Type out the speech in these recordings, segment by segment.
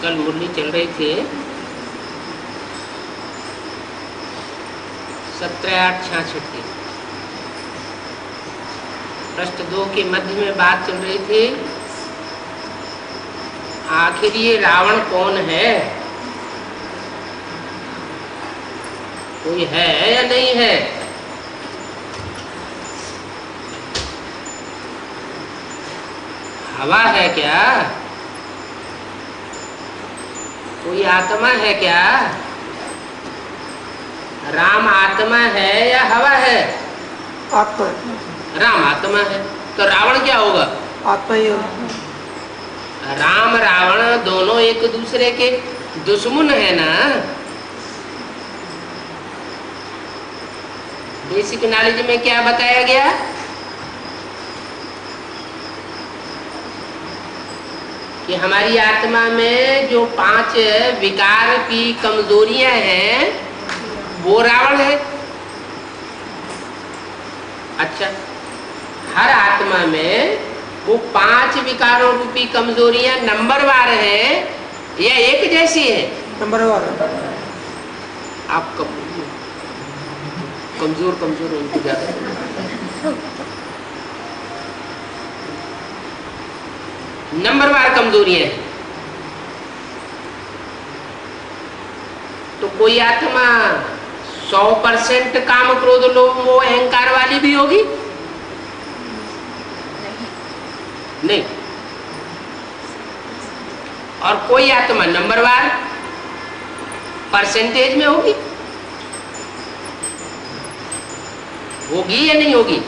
कल मुरली चल रही थी 17/8/66 की। पृष्ठ 2 के मध्य में बात चल रही थी, आखिर ये रावण कौन है, कोई है या नहीं है। हवा है क्या, कोई आत्मा है क्या, राम आत्मा है या हवा है। आत्मा। राम आत्मा है तो रावण क्या होगा, आत्मा ही होगा। राम रावण दोनों एक दूसरे के दुश्मन है ना। बेसिक नॉलेज में क्या बताया गया, कि हमारी आत्मा में जो 5 विकार की कमजोरियां हैं वो रावण है। अच्छा, हर आत्मा में वो 5 विकारों रूपी कमजोरियां नंबरवार हैं या एक जैसी है। नंबरवार। आप कमजोर कमजोर उनको ज्यादा नंबरवार कमजोरियां हैं। तो कोई आत्मा 100% काम क्रोध लोभ मोह अहंकार वाली भी होगी नहीं, और कोई आत्मा नंबरवार परसेंटेज में होगी या नहीं होगी,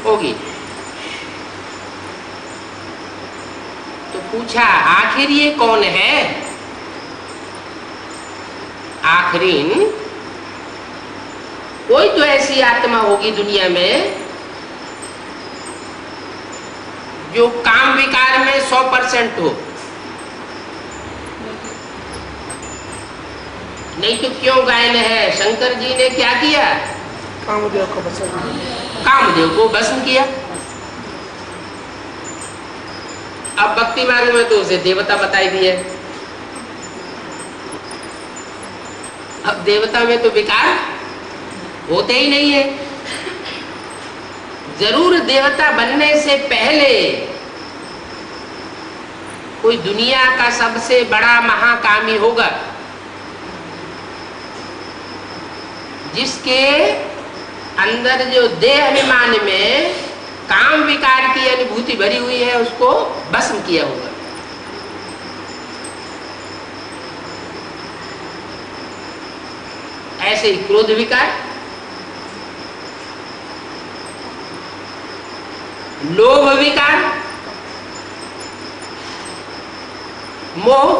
होगी। तो पूछा आखिर ये कौन है, आखिरीन कोई तो ऐसी आत्मा होगी दुनिया में जो काम विकार में 100% हो। नहीं तो क्यों गायन है, शंकर जी ने क्या किया, कामदेव को भस्म, कामदेव को भस्म किया। अब भक्ति मार्ग में तो उसे देवता बताई दिए। अब देवता में तो विकार होते ही नहीं है। जरूर देवता बनने से पहले कोई दुनिया का सबसे बड़ा महाकामी होगा जिसके अंदर जो देह अभिमान में काम विकार की अनुभूति भरी हुई है उसको भस्म किया होगा। ऐसे ही क्रोध विकार, लोभ विकार, मोह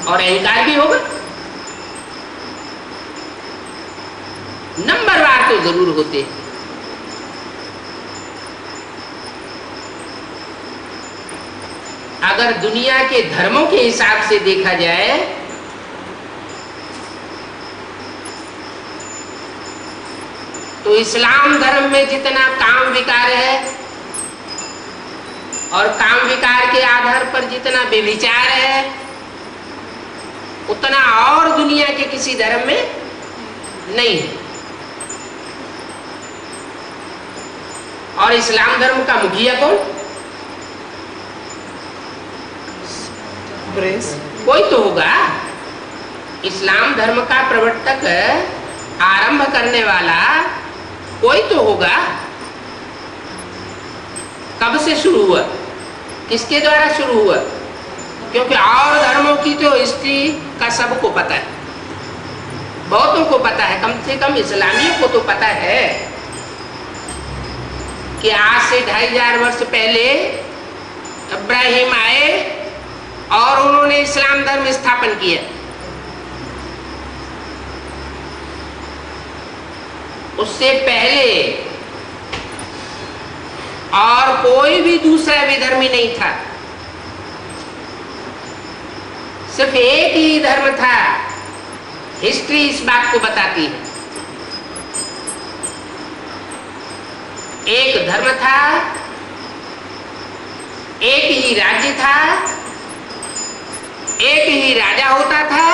और अहंकार भी होगा। नंबरवार तो जरूर होते हैं। अगर दुनिया के धर्मों के हिसाब से देखा जाए तो इस्लाम धर्म में जितना काम विकार है और काम विकार के आधार पर जितना व्यभिचार है उतना और दुनिया के किसी धर्म में नहीं है। और इस्लाम धर्म का मुखिया कौन, कोई तो होगा। इस्लाम धर्म का प्रवर्तक, आरंभ करने वाला कोई तो होगा। कब से शुरू हुआ, किसके द्वारा शुरू हुआ, क्योंकि और धर्मों की तो हिस्ट्री का सबको पता है, बहुतों को पता है, कम से कम इस्लामियों को तो पता है कि आज से 2500 वर्ष पहले इब्राहिम आए और उन्होंने इस्लाम धर्म स्थापन किया। उससे पहले और कोई भी दूसरा विधर्मी नहीं था, सिर्फ एक ही धर्म था। हिस्ट्री इस बात को बताती है। एक धर्म था, एक ही राज्य था एक ही राजा होता था,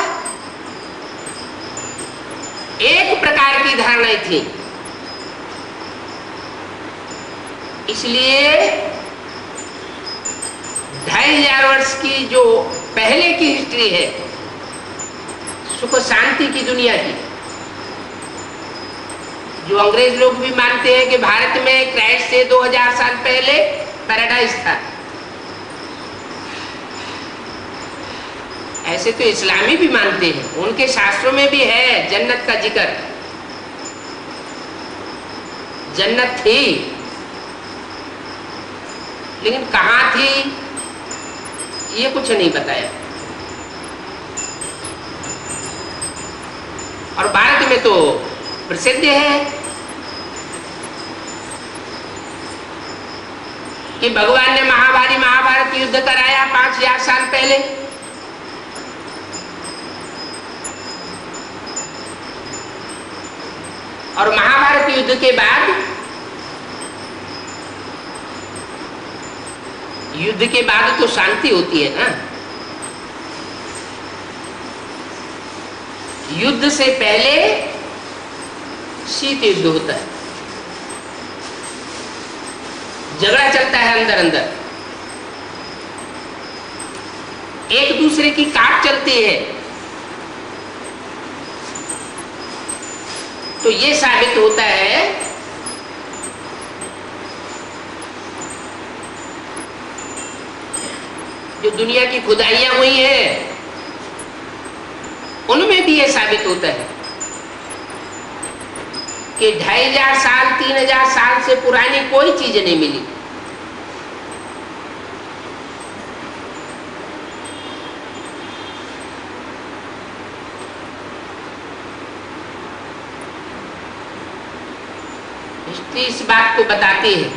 एक प्रकार की धारणाएं थी। इसलिए 2500 वर्ष की जो पहले की हिस्ट्री है, सुख शांति की दुनिया की, जो अंग्रेज लोग भी मानते हैं कि भारत में क्राइस्ट से 2000 साल पहले पैराडाइज था, ऐसे तो इस्लामी भी मानते हैं, उनके शास्त्रों में भी है जन्नत का जिक्र, जन्नत थी, लेकिन कहां थी ये कुछ नहीं बताया। और भारत में तो प्रसिद्ध है कि भगवान ने महाभारत युद्ध कराया 5000 साल पहले, और महाभारत युद्ध के बाद, युद्ध के बाद तो शांति होती है ना। युद्ध से पहले शीत युद्ध होता है, झगड़ा चलता है अंदर अंदर, एक दूसरे की काट चलती है। तो ये साबित होता है जो दुनिया की खुदाइयां हुई हैं उनमें भी ये साबित होता है कि 2500 साल 3000 साल से पुरानी कोई चीज नहीं मिली। हिस्ट्री इस बात को बताती है।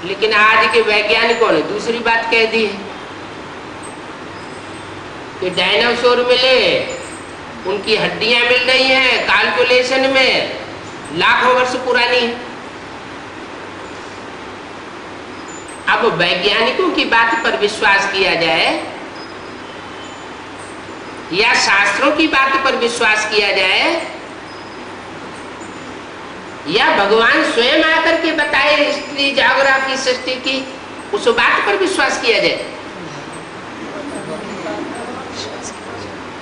लेकिन आज के वैज्ञानिकों ने दूसरी बात कह दी है कि डायनासोर मिले, उनकी हड्डियां मिल रही हैं, कैलकुलेशन में लाखों वर्ष पुरानी है। अब वैज्ञानिकों की बात पर विश्वास किया जाए या शास्त्रों की बात पर विश्वास किया जाए या भगवान स्वयं आकर के बताए हिस्ट्री ज्योग्राफी सृष्टि की उस बात पर विश्वास किया जाए।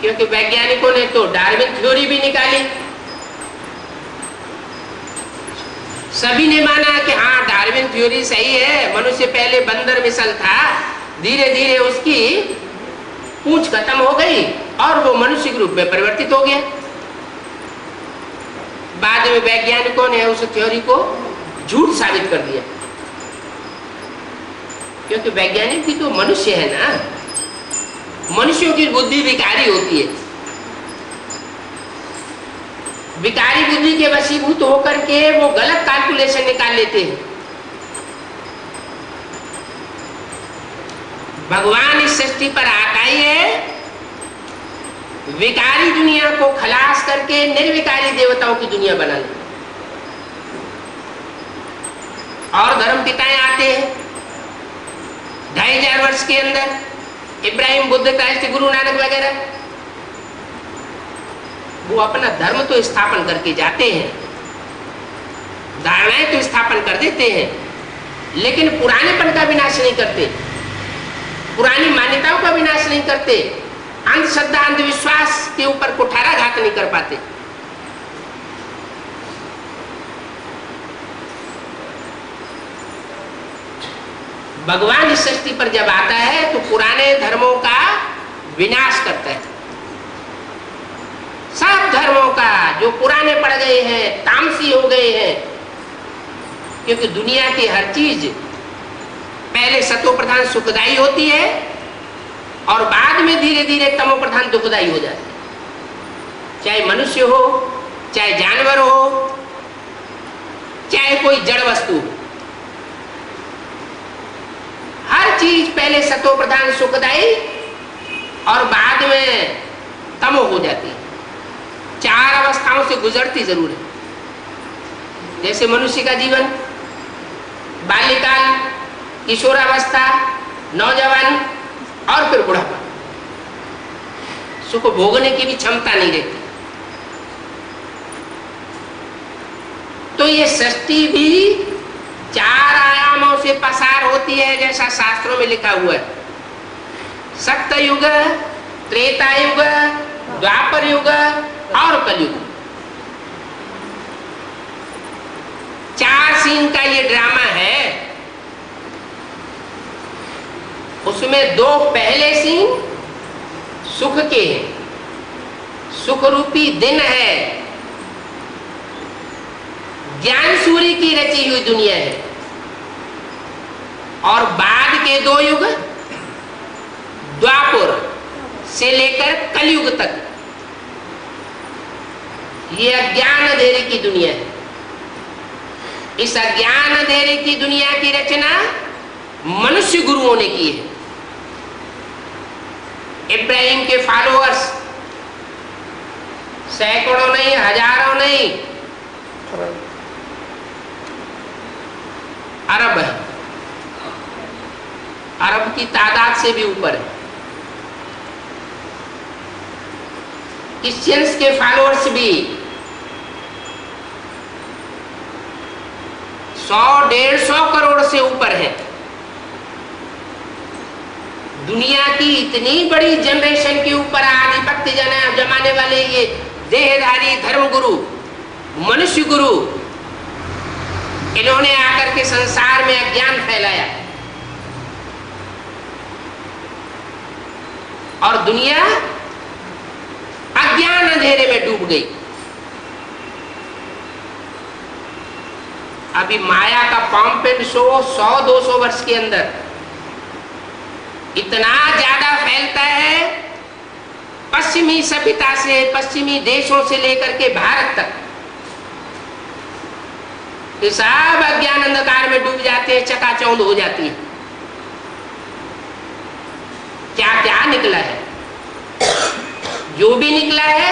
क्योंकि वैज्ञानिकों ने तो डार्विन थ्योरी भी निकाली, सभी ने माना कि हाँ डार्विन थ्योरी सही है, मनुष्य पहले बंदर मिसल था, धीरे धीरे उसकी पूंछ खत्म हो गई और वो मनुष्य के रूप में परिवर्तित हो गया। बाद में वैज्ञानिकों ने उस थ्योरी को झूठ साबित कर दिया, क्योंकि वैज्ञानिक भी तो मनुष्य है ना, मनुष्यों की बुद्धि विकारी होती है। विकारी बुद्धि के वशीभूत होकर के वो गलत कैलकुलेशन निकाल लेते हैं। भगवान इस सृष्टि पर आकाई है विकारी दुनिया को खलास करके निर्विकारी देवताओं की दुनिया बनाने। और धर्म पिताएं आते हैं 2500 वर्ष के अंदर, इब्राहिम, बुद्ध, क्राइस्ट, गुरु नानक वगैरह, वो अपना धर्म तो स्थापन करके जाते हैं, धारणाएं तो स्थापन कर देते हैं, लेकिन पुरानेपन का विनाश नहीं करते, पुरानी मान्यताओं का विनाश नहीं करते, अंधश्रद्धा अंधविश्वास के ऊपर कुठाराघात नहीं कर पाते। भगवान इस सृष्टि पर जब आता है तो पुराने धर्मों का विनाश करता है। सब धर्मों का जो पुराने पड़ गए हैं, तामसी हो गए हैं, क्योंकि दुनिया की हर चीज पहले सतो प्रधान सुखदायी होती है और बाद में धीरे धीरे तमो प्रधान दुखदायी हो जाती है। चाहे मनुष्य हो, चाहे जानवर हो, चाहे कोई जड़ वस्तु हो, हर चीज पहले सतो प्रधान सुखदायी और बाद में तमो हो जाती है। चार अवस्थाओं से गुजरती जरूर है। जैसे मनुष्य का जीवन बाल्यकाल, किशोरावस्था, नौजवान और फिर बुढ़ापा। सुख भोगने की भी क्षमता नहीं रहती। तो ये सृष्टि भी 4 आयामों से पसार होती है, जैसा शास्त्रों में लिखा हुआ है। सत्ययुग, त्रेता युग, द्वापर युग और कलयुग। 4 सीन का ये ड्रामा है। उसमें 2 पहले सीन सुख के हैं, सुख रूपी दिन है, ज्ञान सूर्य की रची हुई दुनिया है। और बाद के 2 युग, द्वापर से लेकर कलयुग तक, ये अज्ञान अंधेरे की दुनिया है। इस अज्ञान अंधेरे की दुनिया की रचना मनुष्य गुरुओं ने की है। इब्राहिम के फॉलोअर्स सैकड़ों नहीं, हजारों नहीं, अरब है। अरब की तादाद से भी ऊपर है। क्रिश्चियंस के फॉलोअर्स भी 100-150 करोड़ से ऊपर है। दुनिया की इतनी बड़ी जनरेशन के ऊपर आधिपत्य जमाने वाले ये देहधारी धर्म गुरु, मनुष्य गुरु, इन्होंने आकर के संसार में अज्ञान फैलाया और दुनिया अज्ञान अंधेरे में डूब गई। अभी माया का पंप एंड शो 100-200 वर्ष के अंदर इतना ज्यादा फैलता है, पश्चिमी सभ्यता से, पश्चिमी देशों से लेकर के भारत तक, ये सब अज्ञान अंधकार में डूब जाते हैं, चकाचौंध हो जाती है। क्या क्या निकला है? जो भी निकला है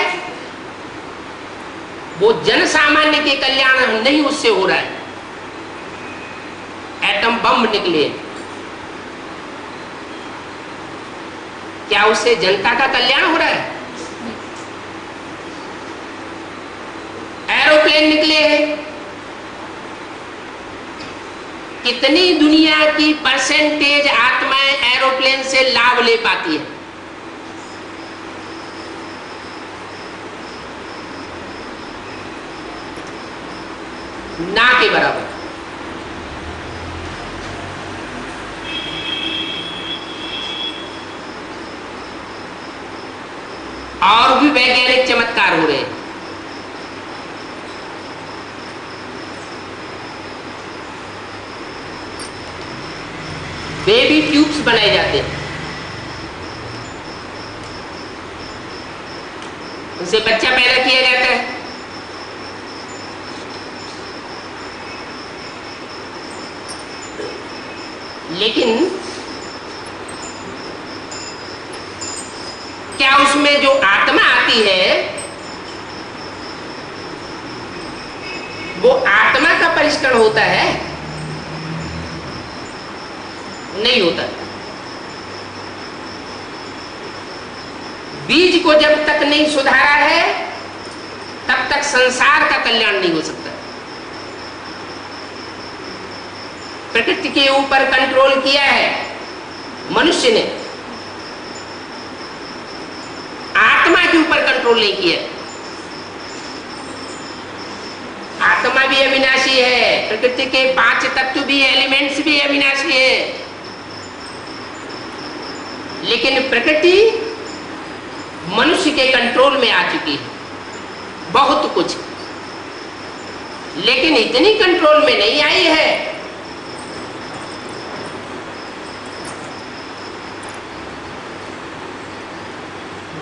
वो जन सामान्य के कल्याण नहीं उससे हो रहा है। एटम बम निकले, क्या उससे जनता का कल्याण हो रहा है? एरोप्लेन निकले हैं, कितनी दुनिया की परसेंटेज आत्माएं एरोप्लेन से लाभ ले पाती है? ना के बराबर। और भी वैज्ञानिक चमत्कार हो रहे हैं। बेबी ट्यूब्स बनाए जाते हैं, उनसे बच्चा पैदा किया जाता है। लेकिन क्या उसमें जो आत्मा आती है वो आत्मा का परिष्करण होता है? नहीं होता। बीज को जब तक नहीं सुधारा है तब तक संसार का कल्याण नहीं हो सकता। प्रकृति के ऊपर कंट्रोल किया है मनुष्य ने, आत्मा के ऊपर कंट्रोल नहीं किया। आत्मा भी अविनाशी है, प्रकृति के 5 तत्व भी, एलिमेंट्स भी अविनाशी है। लेकिन प्रकृति मनुष्य के कंट्रोल में आ चुकी है बहुत कुछ, लेकिन इतनी कंट्रोल में नहीं आई है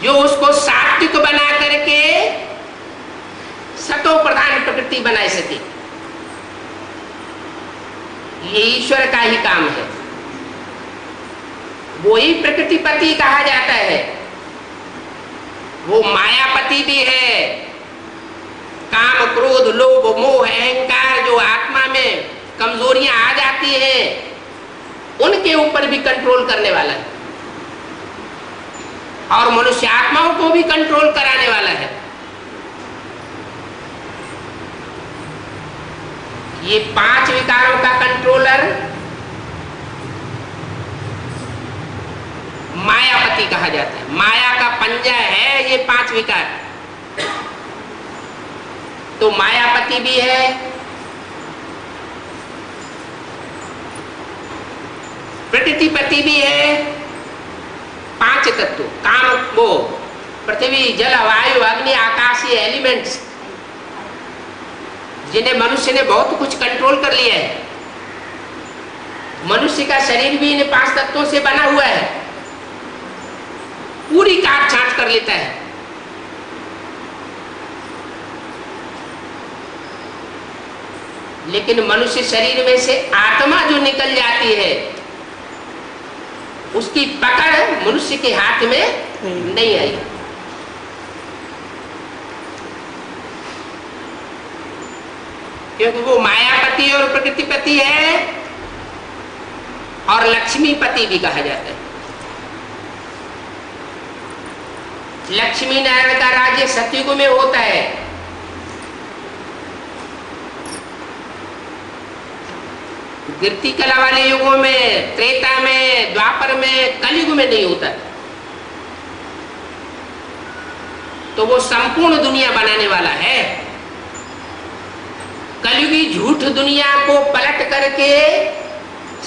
जो उसको सात्विक बना करके सतो प्रधान प्रकृति बना सके। ये ईश्वर का ही काम है। वो ही प्रकृतिपति कहा जाता है, वो मायापति भी है। काम, क्रोध, लोभ, मोह, अहंकार जो आत्मा में कमजोरियां आ जाती हैं, उनके ऊपर भी कंट्रोल करने वाला है और मनुष्य आत्माओं को भी कंट्रोल कराने वाला है। ये 5 विकारों का कंट्रोलर मायापति कहा जाता है। माया का पंजा है ये 5 विकार। तो मायापति भी है, प्रकृतिपति भी है। 5 तत्व काम, वो पृथ्वी, जल, वायु, अग्नि, आकाशीय एलिमेंट्स, जिन्हें मनुष्य ने बहुत कुछ कंट्रोल कर लिया है। मनुष्य का शरीर भी इन 5 तत्वों से बना हुआ है, पूरी काट छांट कर लेता है। लेकिन मनुष्य शरीर में से आत्मा जो निकल जाती है, उसकी पकड़ मनुष्य के हाथ में नहीं आई। क्योंकि वो मायापति और प्रकृतिपति है और लक्ष्मीपति भी कहा जाता है। लक्ष्मी नारायण का राज्य सतयुग में होता है। कीर्ति कला वाले युगों में, त्रेता में, द्वापर में, कलयुग में नहीं होता। तो वो संपूर्ण दुनिया बनाने वाला है। कलयुगी झूठ दुनिया को पलट करके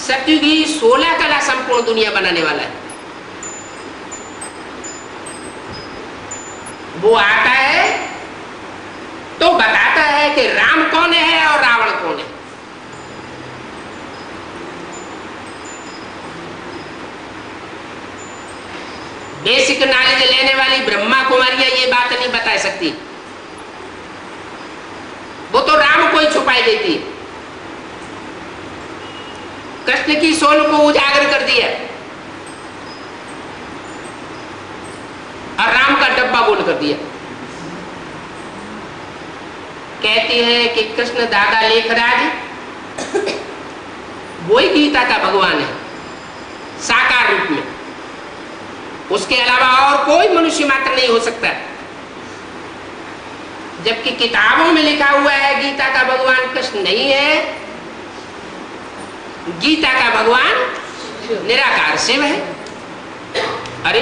सतयुगी 16 कला संपूर्ण दुनिया बनाने वाला है। वो आता है तो बताता है कि राम कौन है और रावण कौन है। बेसिक नॉलेज लेने वाली ब्रह्मा कुमारियां ये बात नहीं बता सकती, वो तो राम को ही छुपाई देती। कृष्ण की सोल को उजागर कर दिया और राम का डब्बा बोल कर दिया। कहती है कि कृष्ण दादा लेखराज वही गीता का भगवान है साकार रूप में, उसके अलावा और कोई मनुष्य मात्र नहीं हो सकता। जबकि किताबों में लिखा हुआ है गीता का भगवान कृष्ण नहीं है, गीता का भगवान निराकार शिव है। अरे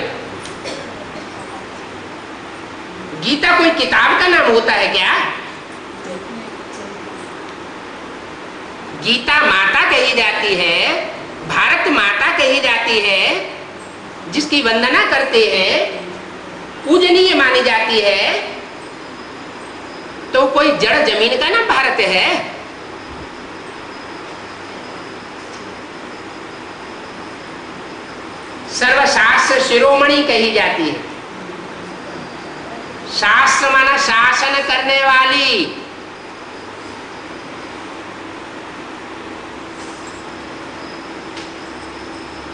गीता कोई किताब का नाम होता है क्या? गीता माता कही जाती है, भारत माता कही जाती है, जिसकी वंदना करते हैं, पूजनीय मानी जाती है। तो कोई जड़ जमीन का नाम भारत है? सर्वशास्त्र शिरोमणि कही जाती है। शास्त्र माना शासन करने वाली।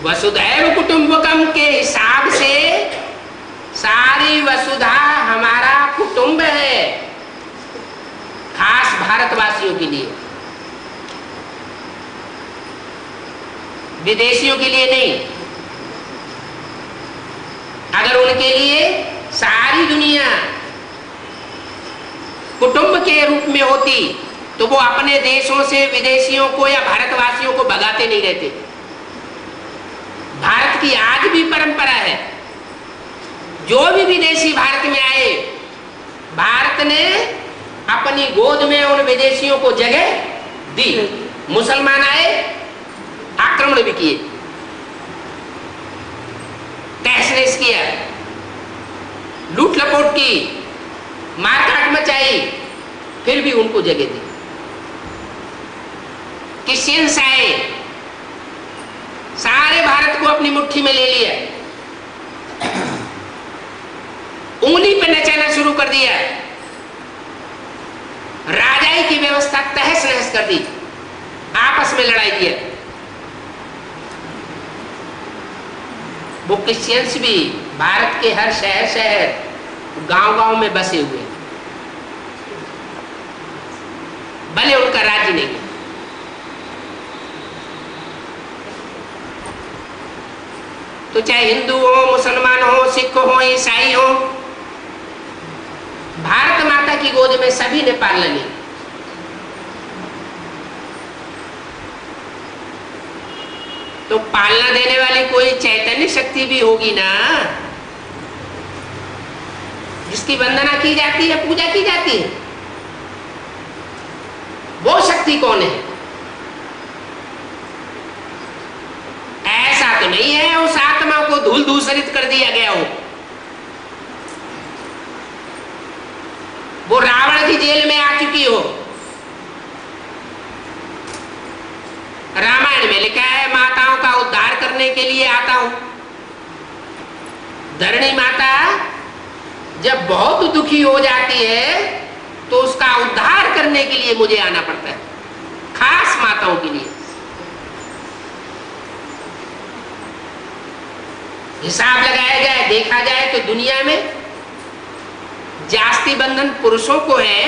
वसुधैव कुटुंबकम के हिसाब से सारी वसुधा हमारा कुटुंब है, खास भारतवासियों के लिए, विदेशियों के लिए नहीं। अगर उनके लिए सारी दुनिया कुटुंब के रूप में होती तो वो अपने देशों से विदेशियों को या भारतवासियों को भगाते नहीं रहते। भारत की आज भी परंपरा है, जो भी विदेशी भारत में आए, भारत ने अपनी गोद में उन विदेशियों को जगह दी। मुसलमान आए, आक्रमण भी किए, तहस नहस किया, लूट लपोट की, मारकाट मचाई, फिर भी उनको जगह दी। क्रिश्चियंस आए, सारे भारत को अपनी मुट्ठी में ले लिया, उंगली पे नचाना शुरू कर दिया, राजाई की व्यवस्था तहस नहस कर दी, आपस में लड़ाई किया। वो क्रिश्चियंस भी भारत के हर शहर शहर, गांव-गांव में बसे हुए, भले उनका राज्य नहीं, तो चाहे हिंदू हो, मुसलमान हो, सिख हो, ईसाई हो, भारत माता की गोद में सभी ने पालना ली। तो पालना देने वाली कोई चैतन्य शक्ति भी होगी ना, जिसकी वंदना की जाती है, पूजा की जाती है। वो शक्ति कौन है? ऐसा तो नहीं है उस आत्मा को धूल दूसरित कर दिया गया हो। वो रावण की जेल में आ चुकी हो। रामायण में लिखा है, माताओं का उद्धार करने के लिए आता हूं। धरणी माता जब बहुत दुखी हो जाती है तो उसका उद्धार करने के लिए मुझे आना पड़ता है, खास माताओं के लिए। हिसाब लगाया जाए, देखा जाए तो दुनिया में जास्ती बंधन पुरुषों को है,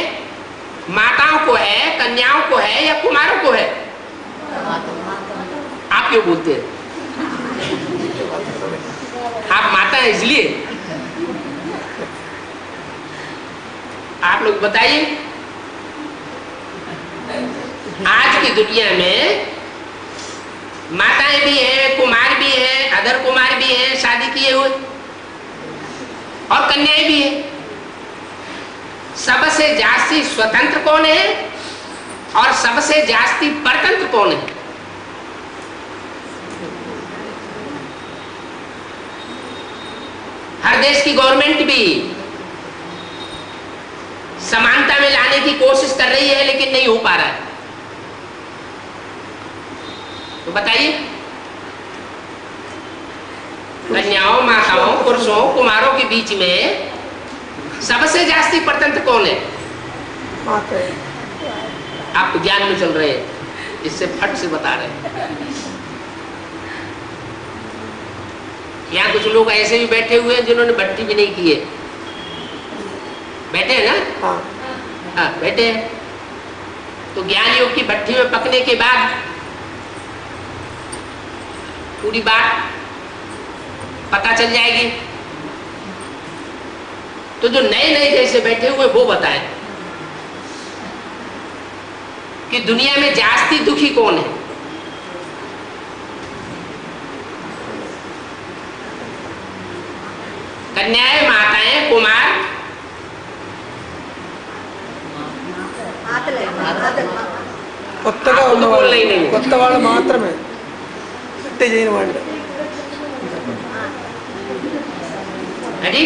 माताओं को है, कन्याओं को है या कुमारों को है? आप क्यों बोलते हैं? आप माता है इसलिए? आप लोग बताइए। आज की दुनिया में माताएं भी हैं, कुमार भी हैं, अधर कुमार भी हैं शादी किए हुए, और कन्याएं भी हैं। सबसे जास्ती स्वतंत्र कौन है और सबसे जास्ती परतंत्र कौन है? हर देश की गवर्नमेंट भी समानता में लाने की कोशिश कर रही है, लेकिन नहीं हो पा रहा है। तो बताइए, कन्याओं, माताओं, पुरुषों, कुमारों के बीच में सबसे जास्ती परतंत्र कौन है? माता है। आप तो ज्ञान में चल रहे हैं, इससे फट से बता रहे हैं। यहाँ कुछ लोग ऐसे भी बैठे हुए हैं जिन्होंने भट्टी भी नहीं की है। बैठे हैं ना? हाँ। हाँ, बैठे हैं। तो ज्ञान योग की भट्टी में पकने के बाद पूरी बात पता चल जाएगी। तो जो नए नए जैसे बैठे हुए वो बताएं कि दुनिया में जास्ती दुखी कौन है? कन्याएं, माताएं, कुमार? కొత్తగా ఉన్నవాళ్ళు, కొత్త వాళ్ళు మాత్రమే అంటే చేయని వాళ్ళు. अरे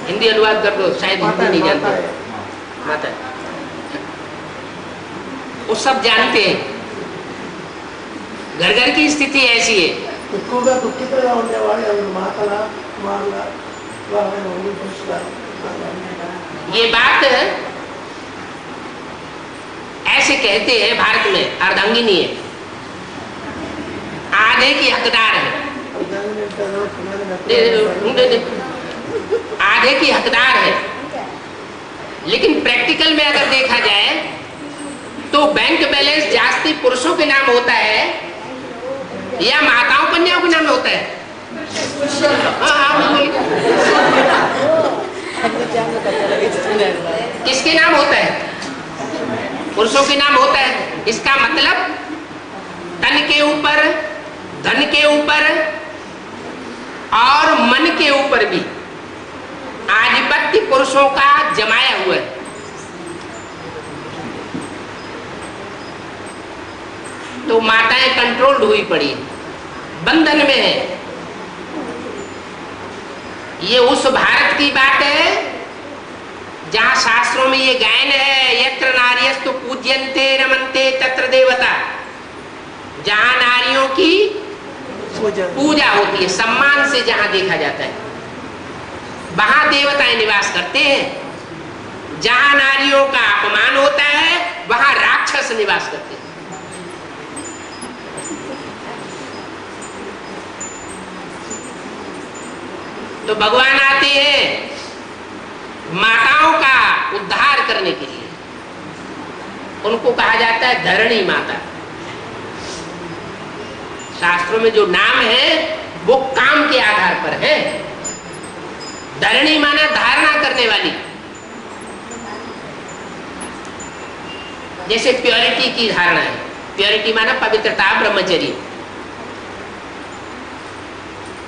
हिंदी अनुवाद कर दो, शायद हिंदी नहीं जानते। माता वो सब जानते हैं। घर घर की स्थिति ऐसी है। ఎక్కువగా దుఃఖితులుగా ఉండేవాళ్ళు ఎవరు? మాతల, కుమారుల, వివాహమైన ఊరు పురుషుల. ये बात ऐसे कहते हैं भारत में अर्धांगिनी है, आधे की हकदार है, आधे की हकदार है। लेकिन प्रैक्टिकल में अगर देखा जाए तो बैंक बैलेंस जास्ती पुरुषों के नाम होता है या माताओं कन्याओं के नाम होता है? किसके नाम होता है? पुरुषों के नाम होता है। इसका मतलब तन के ऊपर, धन के ऊपर और मन के ऊपर भी आधिपत्य पुरुषों का जमाया हुआ है। तो माताएं कंट्रोल्ड हुई पड़ी, बंधन में है। ये उस भारत की बात है जहां शास्त्रों में ये गायन है, यत्र नार्यस्तु पूज्यन्ते रमन्ते तत्र देवता। जहां नारियों की पूजा होती है, सम्मान से जहां देखा जाता है, वहां देवताएं निवास करते हैं। जहां नारियों का अपमान होता है वहां राक्षस निवास करते हैं। तो भगवान आते हैं माताओं का उद्धार करने के लिए। उनको कहा जाता है धरणी माता। शास्त्रों में जो नाम है वो काम के आधार पर है। धरणी माना धारणा करने वाली, जैसे प्योरिटी की धारणा है। प्योरिटी माना पवित्रता, ब्रह्मचर्य।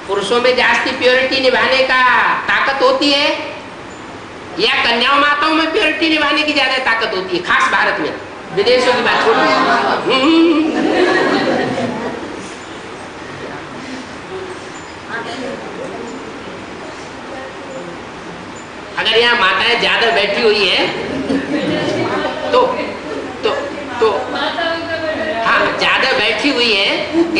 पुरुषों में जास्ती प्योरिटी निभाने का ताकत होती है या कन्याओं माताओं में प्योरिटी निभाने की ज्यादा ताकत होती है? खास भारत में, विदेशों की बात छोड़ अगर यहाँ माताएं ज्यादा बैठी हुई है तो हाँ, ज्यादा बैठी हुई है,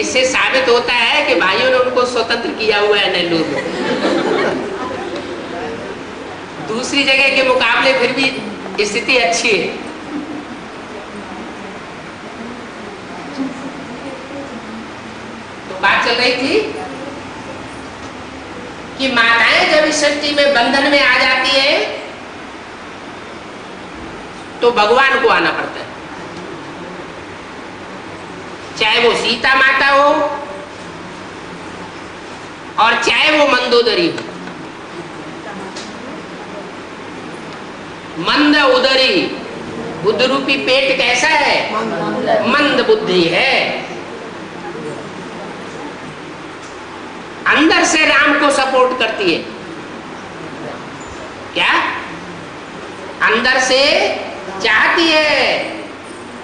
इससे साबित होता है कि भाइयों ने उनको स्वतंत्र किया हुआ है नेल्लूर में। दूसरी जगह के मुकाबले फिर भी स्थिति अच्छी है। तो बात चल रही थी कि माताएं जब इस सृष्टि में बंधन में आ जाती है तो भगवान को आना पड़ता है, चाहे वो सीता माता हो और चाहे वो मंदोदरी हो। मंद उदरी, बुद्ध रूपी पेट कैसा है? मंद बुद्धि है। अंदर से राम को सपोर्ट करती है। क्या? अंदर से चाहती है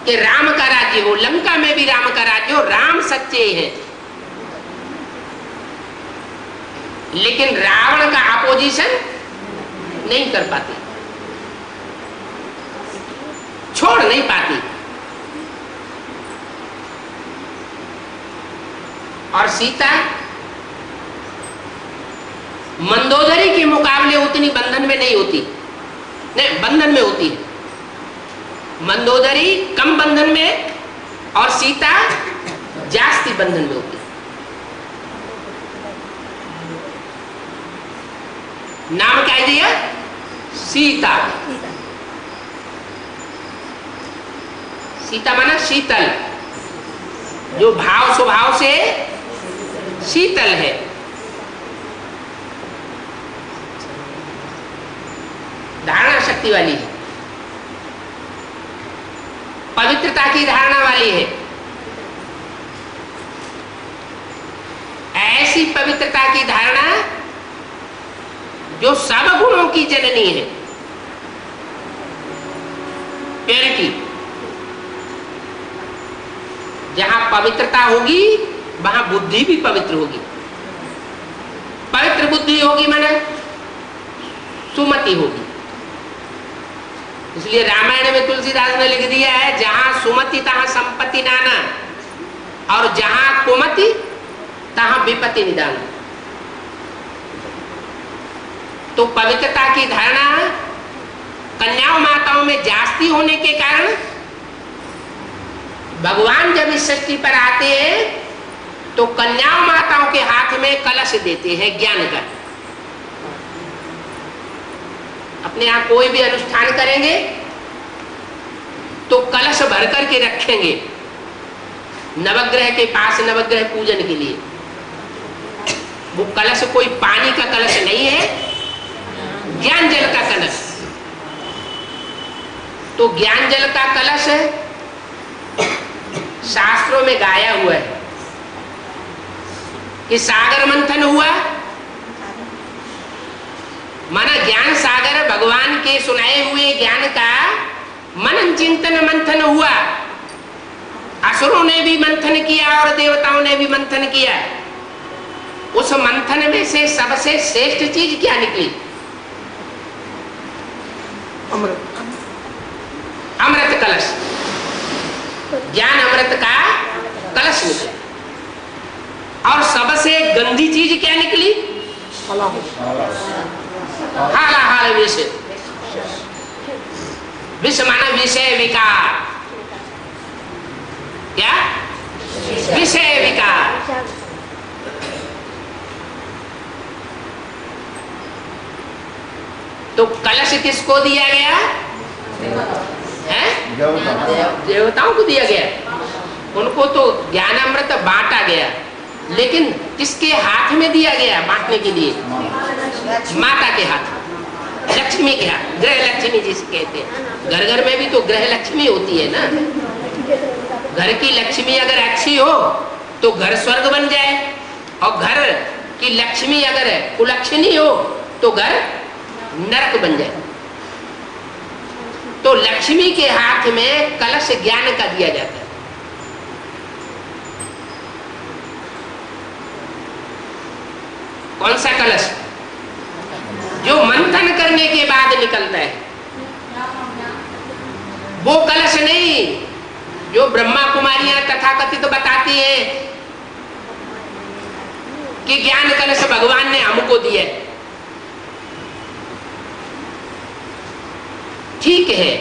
कि राम का राज्य हो, लंका में भी राम का राज्य हो, राम सच्चे हैं। लेकिन रावण का अपोजिशन नहीं कर पाती, छोड़ नहीं पाती। और सीता मंदोदरी के मुकाबले उतनी बंधन में नहीं होती, नहीं बंधन में होती है। मंदोदरी कम बंधन में और सीता जास्ती बंधन में होती है। नाम क्या दिया? सीता। सीता माना शीतल, जो भाव स्वभाव से शीतल है। धारणा शक्ति वाली है, पवित्रता की धारणा वाली है। ऐसी पवित्रता की धारणा जो सब गुणों की जननी है। प्योरिटी, जहां पवित्रता होगी वहां बुद्धि भी पवित्र होगी। पवित्र बुद्धि होगी माना सुमति होगी। इसलिए रामायण में तुलसीदास ने लिख दिया है, जहां सुमति तहां संपत्ति नाना और जहां कुमति तहां विपत्ति निदान। तो पवित्रता की धारणा कन्याओं माताओं में जास्ती होने के कारण भगवान जब इस सृष्टि पर आते हैं तो कन्याओं माताओं के हाथ में कलश देते हैं ज्ञान का। अपने यहाँ कोई भी अनुष्ठान करेंगे तो कलश भर करके रखेंगे नवग्रह के पास, नवग्रह पूजन के लिए। वो कलश कोई पानी का कलश नहीं है, ज्ञान जल का कलश। तो ज्ञान जल का कलश शास्त्रों में गाया हुआ है कि सागर मंथन हुआ, माना ज्ञान सागर भगवान के सुनाए हुए ज्ञान का मनन चिंतन मंथन हुआ। असुरों ने भी मंथन किया और देवताओं ने भी मंथन किया। उस मंथन में से सबसे श्रेष्ठ चीज क्या निकली? अमृत। अमृत कलश, ज्ञान अमृत का कलश निकला। और सबसे गंदी चीज क्या निकली? हालाहाल विषय। विष माना विषय विकार। क्या? विषय विकार। तो कलश किसको दिया गया है? देवताओं को दिया गया। उनको तो ज्ञान अमृत बांटा गया, लेकिन किसके हाथ में दिया गया बांटने के लिए? माता के हाथ, लक्ष्मी के हाथ, गृह लक्ष्मी जिसे कहते हैं। घर घर में भी तो गृह लक्ष्मी होती है ना। घर की लक्ष्मी अगर अच्छी हो तो घर स्वर्ग बन जाए, और घर की लक्ष्मी अगर कुलक्षणी हो तो घर नरक बन जाए। तो लक्ष्मी के हाथ में कलश ज्ञान का दिया जाता है। कौन सा कलश? जो मंथन करने के बाद निकलता है, वो कलश नहीं जो ब्रह्मा कुमारियां तथाकथित बताती हैं कि ज्ञान कलश भगवान ने हमको दिया। ठीक है,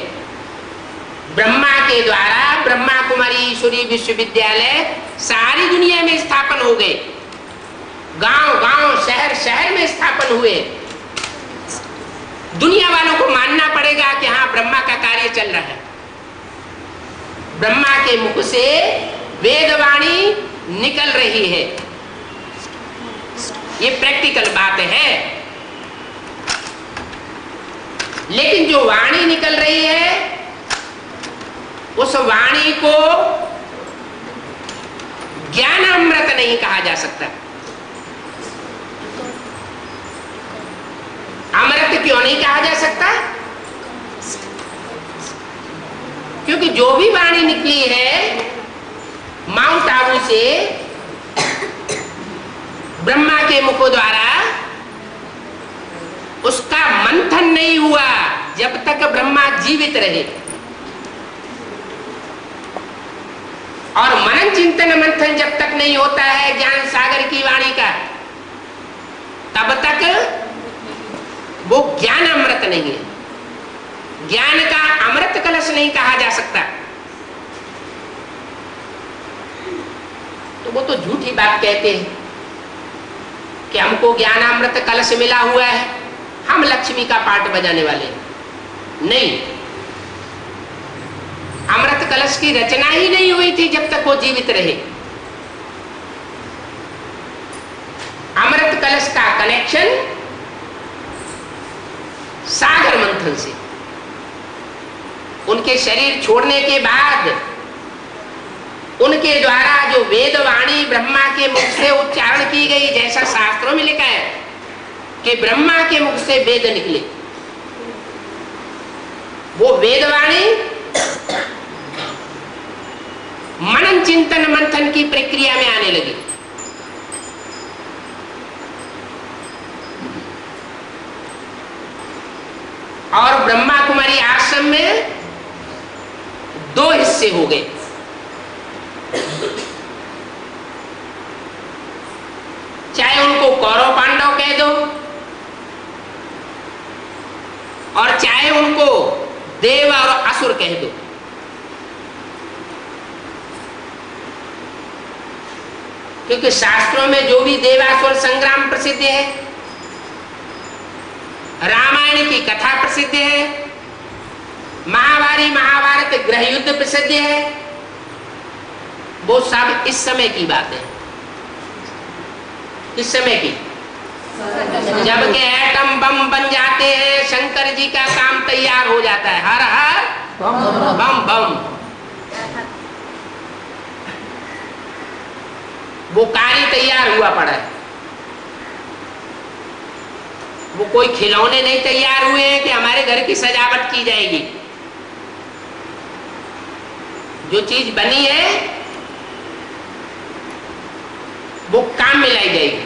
ब्रह्मा के द्वारा ब्रह्मा कुमारी ईश्वरी विश्वविद्यालय सारी दुनिया में स्थापन हो गए, गांव गांव शहर शहर में स्थापन हुए। दुनिया वालों को मानना पड़ेगा कि हाँ ब्रह्मा का कार्य चल रहा है। ब्रह्मा के मुख से वेदवाणी निकल रही है, ये प्रैक्टिकल बात है। लेकिन जो वाणी निकल रही है, उस वाणी को ज्ञान अमृत नहीं कहा जा सकता। अमृत क्यों नहीं कहा जा सकता? क्योंकि जो भी वाणी निकली है माउंट आबू से ब्रह्मा के मुख द्वारा, उसका मंथन नहीं हुआ जब तक ब्रह्मा जीवित रहे। और मनन चिंतन मंथन जब तक नहीं होता है ज्ञान सागर की वाणी का, तब तक वो ज्ञान अमृत नहीं है। ज्ञान का अमृत कलश नहीं कहा जा सकता। तो वो तो झूठी बात कहते हैं कि हमको ज्ञान अमृत कलश मिला हुआ है, हम लक्ष्मी का पार्ट बजाने वाले हैं। नहीं, अमृत कलश की रचना ही नहीं हुई थी जब तक वो जीवित रहे। अमृत कलश का कनेक्शन सागर मंथन से, उनके शरीर छोड़ने के बाद उनके द्वारा जो वेदवाणी ब्रह्मा के मुख से उच्चारण की गई, जैसा शास्त्रों में लिखा है कि ब्रह्मा के मुख से वेद निकले, वो वेदवाणी मनन चिंतन मंथन की प्रक्रिया में आने लगी। और ब्रह्मा कुमारी आश्रम में दो हिस्से हो गए। चाहे उनको कौरव पांडव कह दो, और चाहे उनको देव और असुर कह दो। क्योंकि शास्त्रों में जो भी देवासुर संग्राम प्रसिद्ध है, रामायण की कथा प्रसिद्ध है, महाभारत गृह युद्ध प्रसिद्ध है, वो सब इस समय की बात है। किस समय की? जब के एटम बम बन जाते हैं, शंकर जी का काम तैयार हो जाता है। हर हर बम बम, वो कार्य तैयार हुआ पड़ा है। वो कोई खिलौने नहीं तैयार हुए हैं कि हमारे घर की सजावट की जाएगी। जो चीज बनी है वो काम में लाई जाएगी।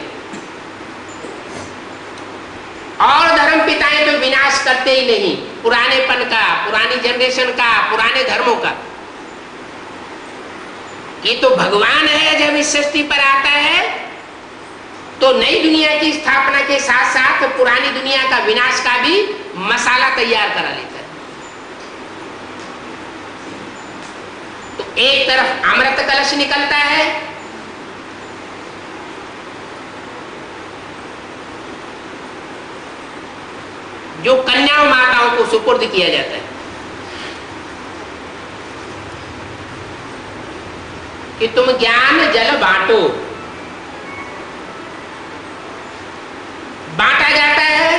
और धर्म पिताएं तो विनाश करते ही नहीं, पुरानेपन का, पुरानी जनरेशन का, पुराने धर्मों का। ये तो भगवान है जब इस सृष्टि पर आता है तो नई दुनिया की स्थापना के साथ साथ पुरानी दुनिया का विनाश का भी मसाला तैयार करा लेता है। तो एक तरफ अमृत कलश निकलता है, जो कन्याओं माताओं को सुपुर्द किया जाता है। कि तुम ज्ञान जल बांटो। बांटा जाता है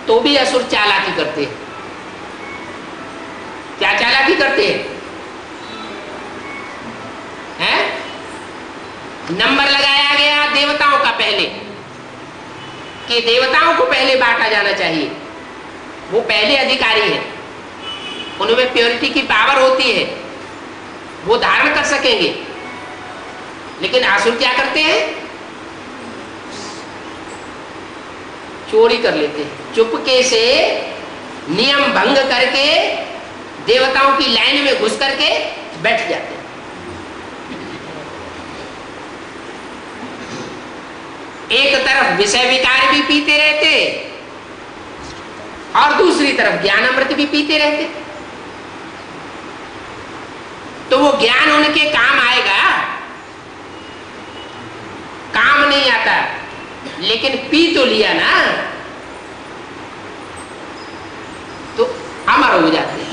तो भी असुर चालाकी करते हैं। क्या चालाकी करते हैं? नंबर लगाया गया देवताओं का पहले कि देवताओं को पहले बांटा जाना चाहिए, वो पहले अधिकारी है, उनमें प्योरिटी की पावर होती है, वो धारण कर सकेंगे। लेकिन असुर क्या करते हैं? चोरी कर लेते हैं, चुपके से नियम भंग करके देवताओं की लाइन में घुस करके बैठ जाते हैं। एक तरफ विषय विकार भी पीते रहते और दूसरी तरफ ज्ञान अमृत भी पीते रहते, तो वो ज्ञान उनके काम आएगा? काम नहीं आता, लेकिन पी तो लिया ना, तो अमर हो जाते हैं।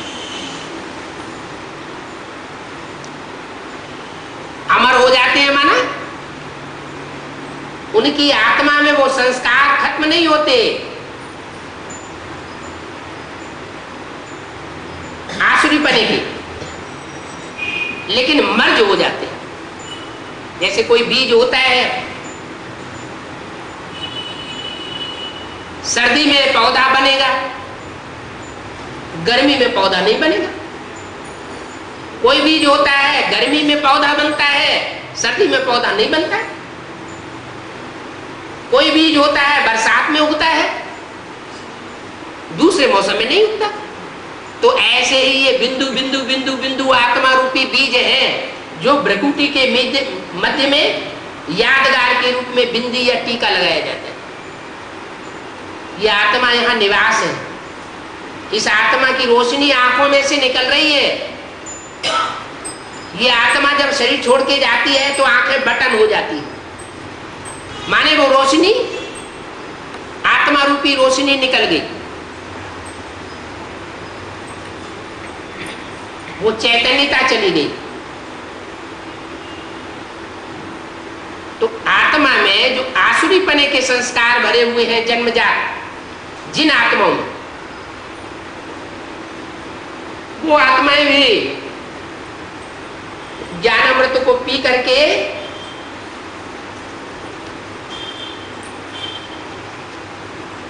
अमर हो जाते हैं माना उनकी आत्मा में वो संस्कार खत्म नहीं होते, आसुरीपने के, लेकिन मर्ज हो जाते हैं। जैसे कोई बीज होता है, सर्दी में पौधा बनेगा, गर्मी में पौधा नहीं बनेगा। कोई बीज होता है गर्मी में पौधा बनता है, सर्दी में पौधा नहीं बनता है। कोई बीज होता है बरसात में उगता है, दूसरे मौसम में नहीं उगता। तो ऐसे ही ये बिंदु बिंदु बिंदु बिंदु आत्मा रूपी बीज है, जो भ्रकुटी के मध्य में यादगार के रूप में बिंदी या टीका लगाया जाता है। ये आत्मा यहाँ निवास है। इस आत्मा की रोशनी आंखों में से निकल रही है। ये आत्मा जब शरीर छोड़ के जाती है तो आंखें बटन हो जाती है, माने वो रोशनी, आत्मा रूपी रोशनी निकल गई, वो चैतन्यता चली गई। तो आत्मा में जो आसुरीपने के संस्कार भरे हुए हैं जन्मजात, जिन आत्माओं में, वो आत्माएं भी ज्ञान अमृत को पी करके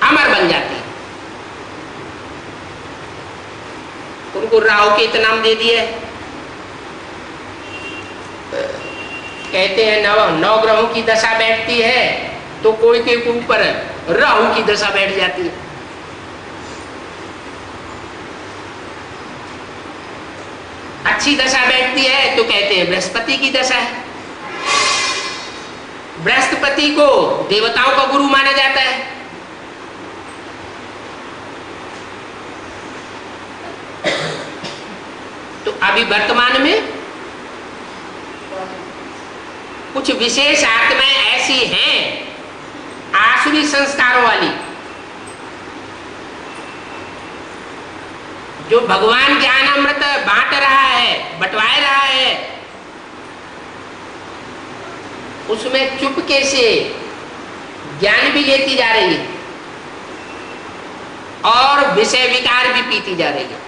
अमर बन जाती है। उनको राहु के इनाम दे दिए। कहते हैं नौ ग्रहों की दशा बैठती है तो कोई के ऊपर राहु की दशा बैठ जाती है। अच्छी दशा बैठती है तो कहते हैं बृहस्पति की दशा है। बृहस्पति को देवताओं का गुरु माना जाता है। तो अभी वर्तमान में कुछ विशेष आत्माएं ऐसी हैं आसुरी संस्कारों वाली, जो भगवान ज्ञान अमृत बांट रहा है, बंटवा रहा है, उसमें चुपके से ज्ञान भी लेती जा रही है और विषय विकार भी पीती जा रही है।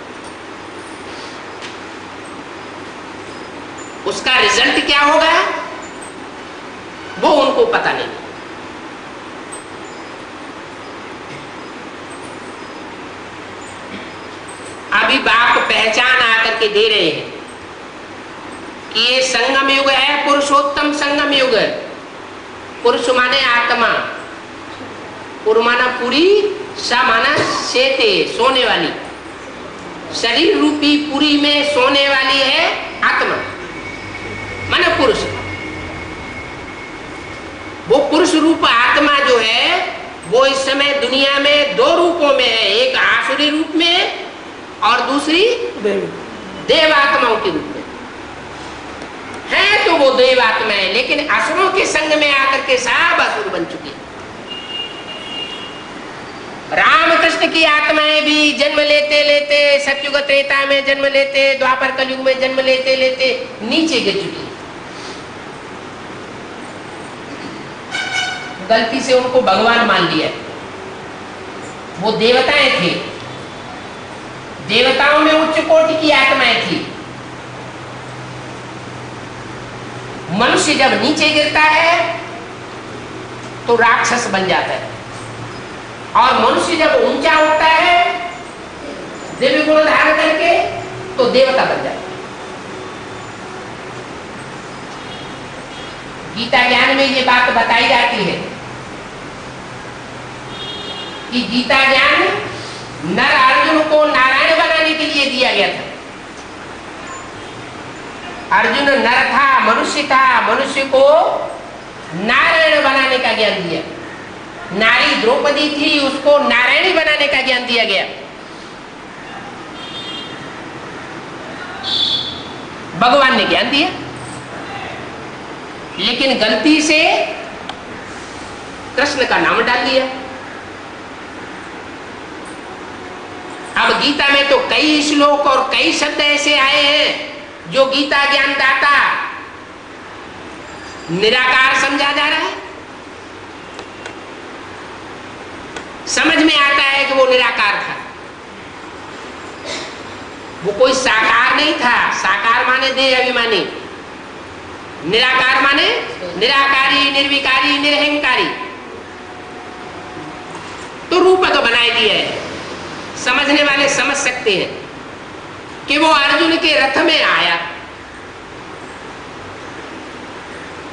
उसका रिजल्ट क्या होगा वो उनको पता नहीं। अभी बाप पहचान आकर के दे रहे हैं कि ये संगम युग है, पुरुषोत्तम संगम युग। पुरुष माने आत्मा, पुर माना पूरी, सा माना शेते, सोने वाली। शरीर रूपी पुरी में सोने वाली है आत्मा, माने पुरुष। वो पुरुष रूप आत्मा जो है वो इस समय दुनिया में दो रूपों में है, एक आसुरी रूप में और दूसरी देव आत्माओं के रूप में है। तो वो देव आत्मा है, लेकिन असुरों के संग में आकर के सब असुर बन चुके हैं। रामकृष्ण की आत्माएं भी जन्म लेते लेते सतयुग त्रेता में जन्म लेते, द्वापर कलयुग में जन्म लेते लेते नीचे गिर चुकी। गलती से उनको भगवान मान लिया। वो देवताएं थे, देवताओं में उच्च कोटि की आत्माएं थी। मनुष्य जब नीचे गिरता है तो राक्षस बन जाता है, और मनुष्य जब ऊंचा उठता है दिव्य गुण धारण करके तो देवता बन जाता है। गीता ज्ञान में ये बात बताई जाती है कि गीता ज्ञान नर अर्जुन को नारायण बनाने के लिए दिया गया था। अर्जुन नर था, मनुष्य था, मनुष्य को नारायण बनाने का ज्ञान दिया। नारी द्रौपदी थी, उसको नारायणी बनाने का ज्ञान दिया गया। भगवान ने ज्ञान दिया, लेकिन गलती से कृष्ण का नाम डाल दिया। अब गीता में तो कई श्लोक और कई शब्द ऐसे आए हैं जो गीता ज्ञान दाता निराकार समझा जा रहा है। समझ में आता है कि वो निराकार था, वो कोई साकार नहीं था। साकार माने देह अभिमानी, निराकार माने निराकारी, निर्विकारी, निरहंकारी। तो रूपक बनाए दिया है, समझने वाले समझ सकते हैं कि वो अर्जुन के रथ में आया।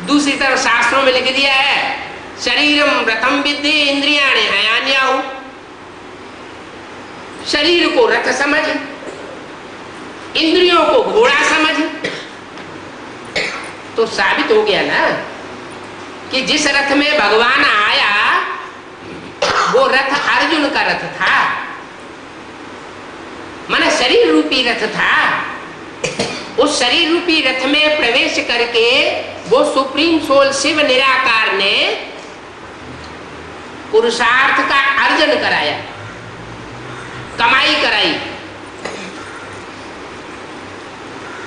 दूसरी तरफ शास्त्रों में लिख दिया है शरीरम रथम विद्धि इंद्रियाणि हयान्याहु। शरीर को रथ समझ, इंद्रियों को घोड़ा समझ। तो साबित हो गया ना कि जिस रथ में भगवान आया वो रथ अर्जुन का रथ था, माने शरीर रूपी रथ था। उस शरीर रूपी रथ में प्रवेश करके वो सुप्रीम सोल शिव निराकार ने पुरुषार्थ का अर्जन कराया, कमाई कराई।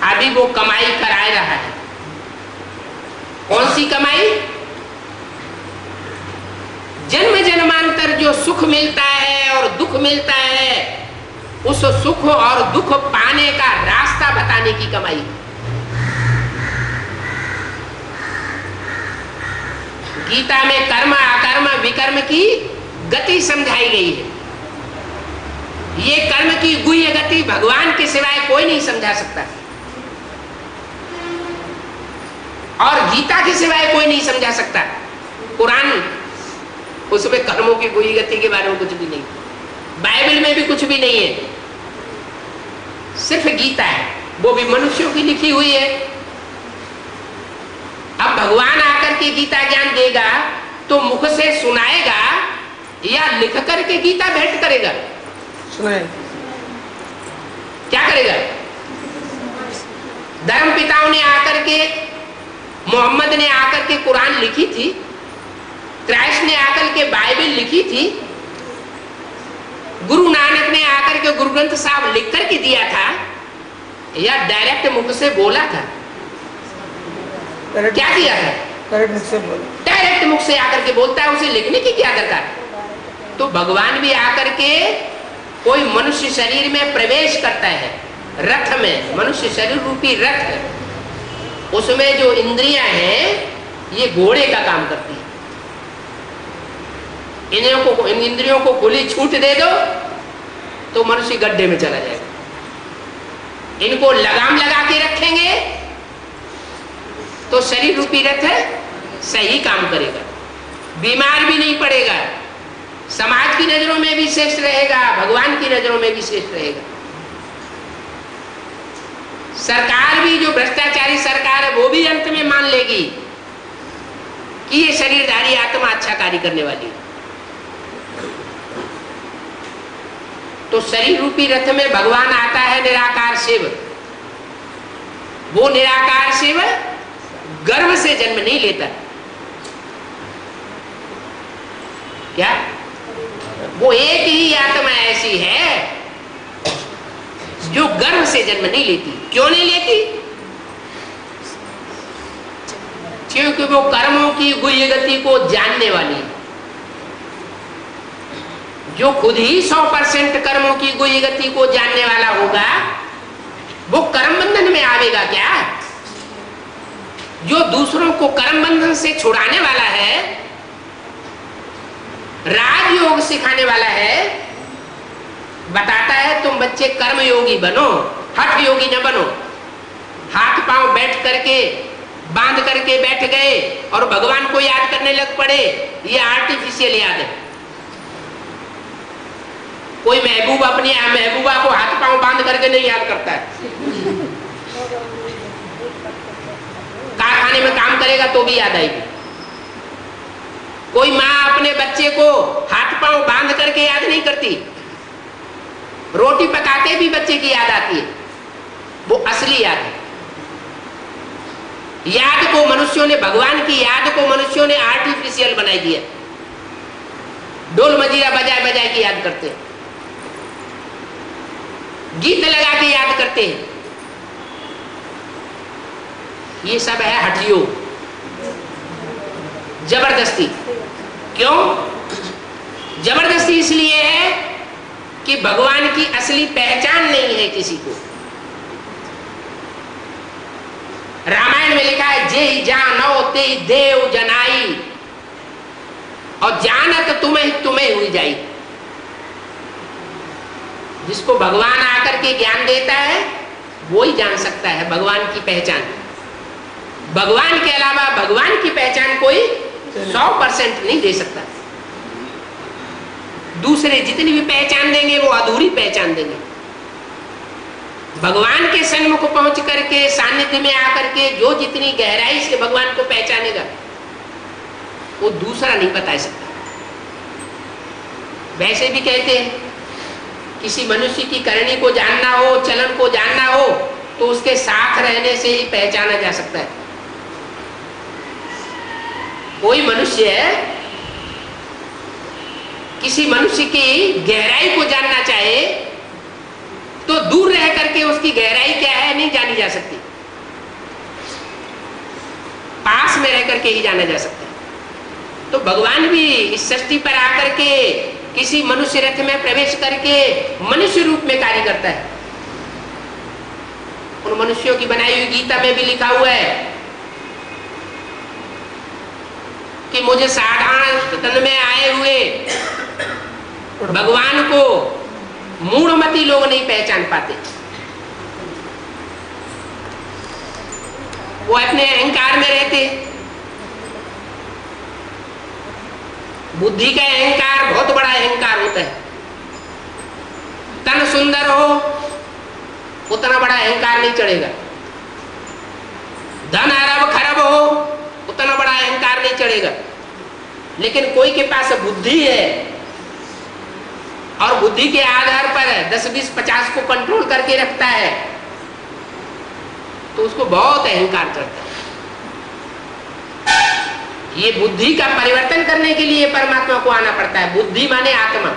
अभी वो कमाई करा रहा है। कौन सी कमाई? जन्म जन्मांतर जो सुख मिलता है और दुख मिलता है, उस सुख और दुख पाने का रास्ता बताने की कमाई। गीता में कर्म अकर्म विकर्म की गति समझाई गई है। ये कर्म की गुह्य गति भगवान के सिवाय कोई नहीं समझा सकता, और गीता के सिवाय कोई नहीं समझा सकता। कुरान, उसमें कर्मों की गुह्य गति के बारे में कुछ भी नहीं, बाइबल में भी कुछ भी नहीं है, सिर्फ गीता है, वो भी मनुष्यों की लिखी हुई है। अब भगवान आकर के गीता ज्ञान देगा तो मुख से सुनाएगा या लिख करके गीता भेंट करेगा? सुनाए। क्या करेगा? धर्म पिताओं ने आकर के, मोहम्मद ने आकर के कुरान लिखी थी, क्राइस्ट ने आकर के बाइबल लिखी थी, गुरु नानक ने आकर के गुरु ग्रंथ साहब लिख करके दिया था, या डायरेक्ट मुख से बोला था? क्या किया था? डायरेक्ट मुख से बोला। डायरेक्ट मुख से आकर के बोलता है, उसे लिखने की क्या दरकार? तो भगवान भी आकर के कोई मनुष्य शरीर में प्रवेश करता है, रथ में, मनुष्य शरीर रूपी रथ है, उसमें जो इंद्रियां हैं ये घोड़े का काम करती है। इन इंद्रियों को खुली छूट दे दो तो मनुष्य गड्ढे में चला जाएगा। इनको लगाम लगा के रखेंगे तो शरीर रूपी रथ सही काम करेगा, बीमार भी नहीं पड़ेगा, समाज की नजरों में भी श्रेष्ठ रहेगा, भगवान की नजरों में भी श्रेष्ठ रहेगा। सरकार भी, जो भ्रष्टाचारी सरकार है, वो भी अंत में मान लेगी कि ये शरीरधारी आत्मा अच्छा कार्य करने वाली है। तो शरीर रूपी रथ में भगवान आता है निराकार शिव। वो निराकार शिव गर्भ से जन्म नहीं लेता। क्या वो एक ही आत्मा ऐसी है जो गर्भ से जन्म नहीं लेती। क्यों नहीं लेती? क्योंकि वो कर्मों की गुह्य गति को जानने वाली है। जो खुद ही 100% कर्मों की गुह्य गति को जानने वाला होगा वो कर्म बंधन में आवेगा क्या? जो दूसरों को कर्म बंधन से छुड़ाने वाला है, राजयोग सिखाने वाला है, बताता है तुम बच्चे कर्म योगी बनो, हठ योगी न बनो। हाथ पांव बैठ करके बांध करके बैठ गए और भगवान को याद करने लग पड़े, ये आर्टिफिशियल याद है। कोई महबूब अपनी महबूबा को हाथ पांव बांध करके नहीं याद करता है। कारखाने में काम करेगा तो भी याद आएगी। कोई माँ अपने बच्चे को हाथ पांव बांध करके याद नहीं करती। रोटी पकाते भी बच्चे की याद आती है, वो असली याद है। याद को मनुष्यों ने, भगवान की याद को मनुष्यों ने आर्टिफिशियल बनाई दिया। ढोल मजीरा बजाए बजाए के याद करते हैं, गीत लगा के याद करते हैं। ये सब है हठयोग, जबरदस्ती। क्यों जबरदस्ती? इसलिए है कि भगवान की असली पहचान नहीं है किसी को। रामायण में लिखा है जे जानो ते देव जनाई, और जानत तुम्हें तुम्हें हुई जाई। जिसको भगवान आकर के ज्ञान देता है वो ही जान सकता है भगवान की पहचान। भगवान के अलावा भगवान की पहचान कोई 100% नहीं दे सकता। दूसरे जितनी भी पहचान देंगे वो अधूरी पहचान देंगे। भगवान के सन्मुख पहुंच करके, सानिध्य में आकर के जो जितनी गहराई से भगवान को पहचानेगा वो दूसरा नहीं बता सकता। वैसे भी कहते हैं किसी मनुष्य की करनी को जानना हो, चलन को जानना हो, तो उसके साथ रहने से ही पहचाना जा सकता है। कोई मनुष्य किसी मनुष्य की गहराई को जानना चाहे तो दूर रह करके उसकी गहराई क्या है नहीं जानी जा सकती, पास में रह करके ही जाना जा सकता है। तो भगवान भी इस सृष्टि पर आकर के किसी मनुष्य रथ में प्रवेश करके मनुष्य रूप में कार्य करता है। उन मनुष्यों की बनाई हुई गीता में भी लिखा हुआ है कि मुझे साधारण तन में आए हुए भगवान को मूढ़मती लोग नहीं पहचान पाते। वो अपने अहंकार में रहते। बुद्धि का अहंकार बहुत बड़ा अहंकार होता है। तन सुंदर हो उतना बड़ा अहंकार नहीं चढ़ेगा, धन अरब खरब हो उतना बड़ा अहंकार नहीं चढ़ेगा। लेकिन कोई के पास बुद्धि है और बुद्धि के आधार पर 10, 20, 50 को कंट्रोल करके रखता है तो उसको बहुत अहंकार चढ़ता है। ये बुद्धि का परिवर्तन करने के लिए परमात्मा को आना पड़ता है। बुद्धि माने आत्मा,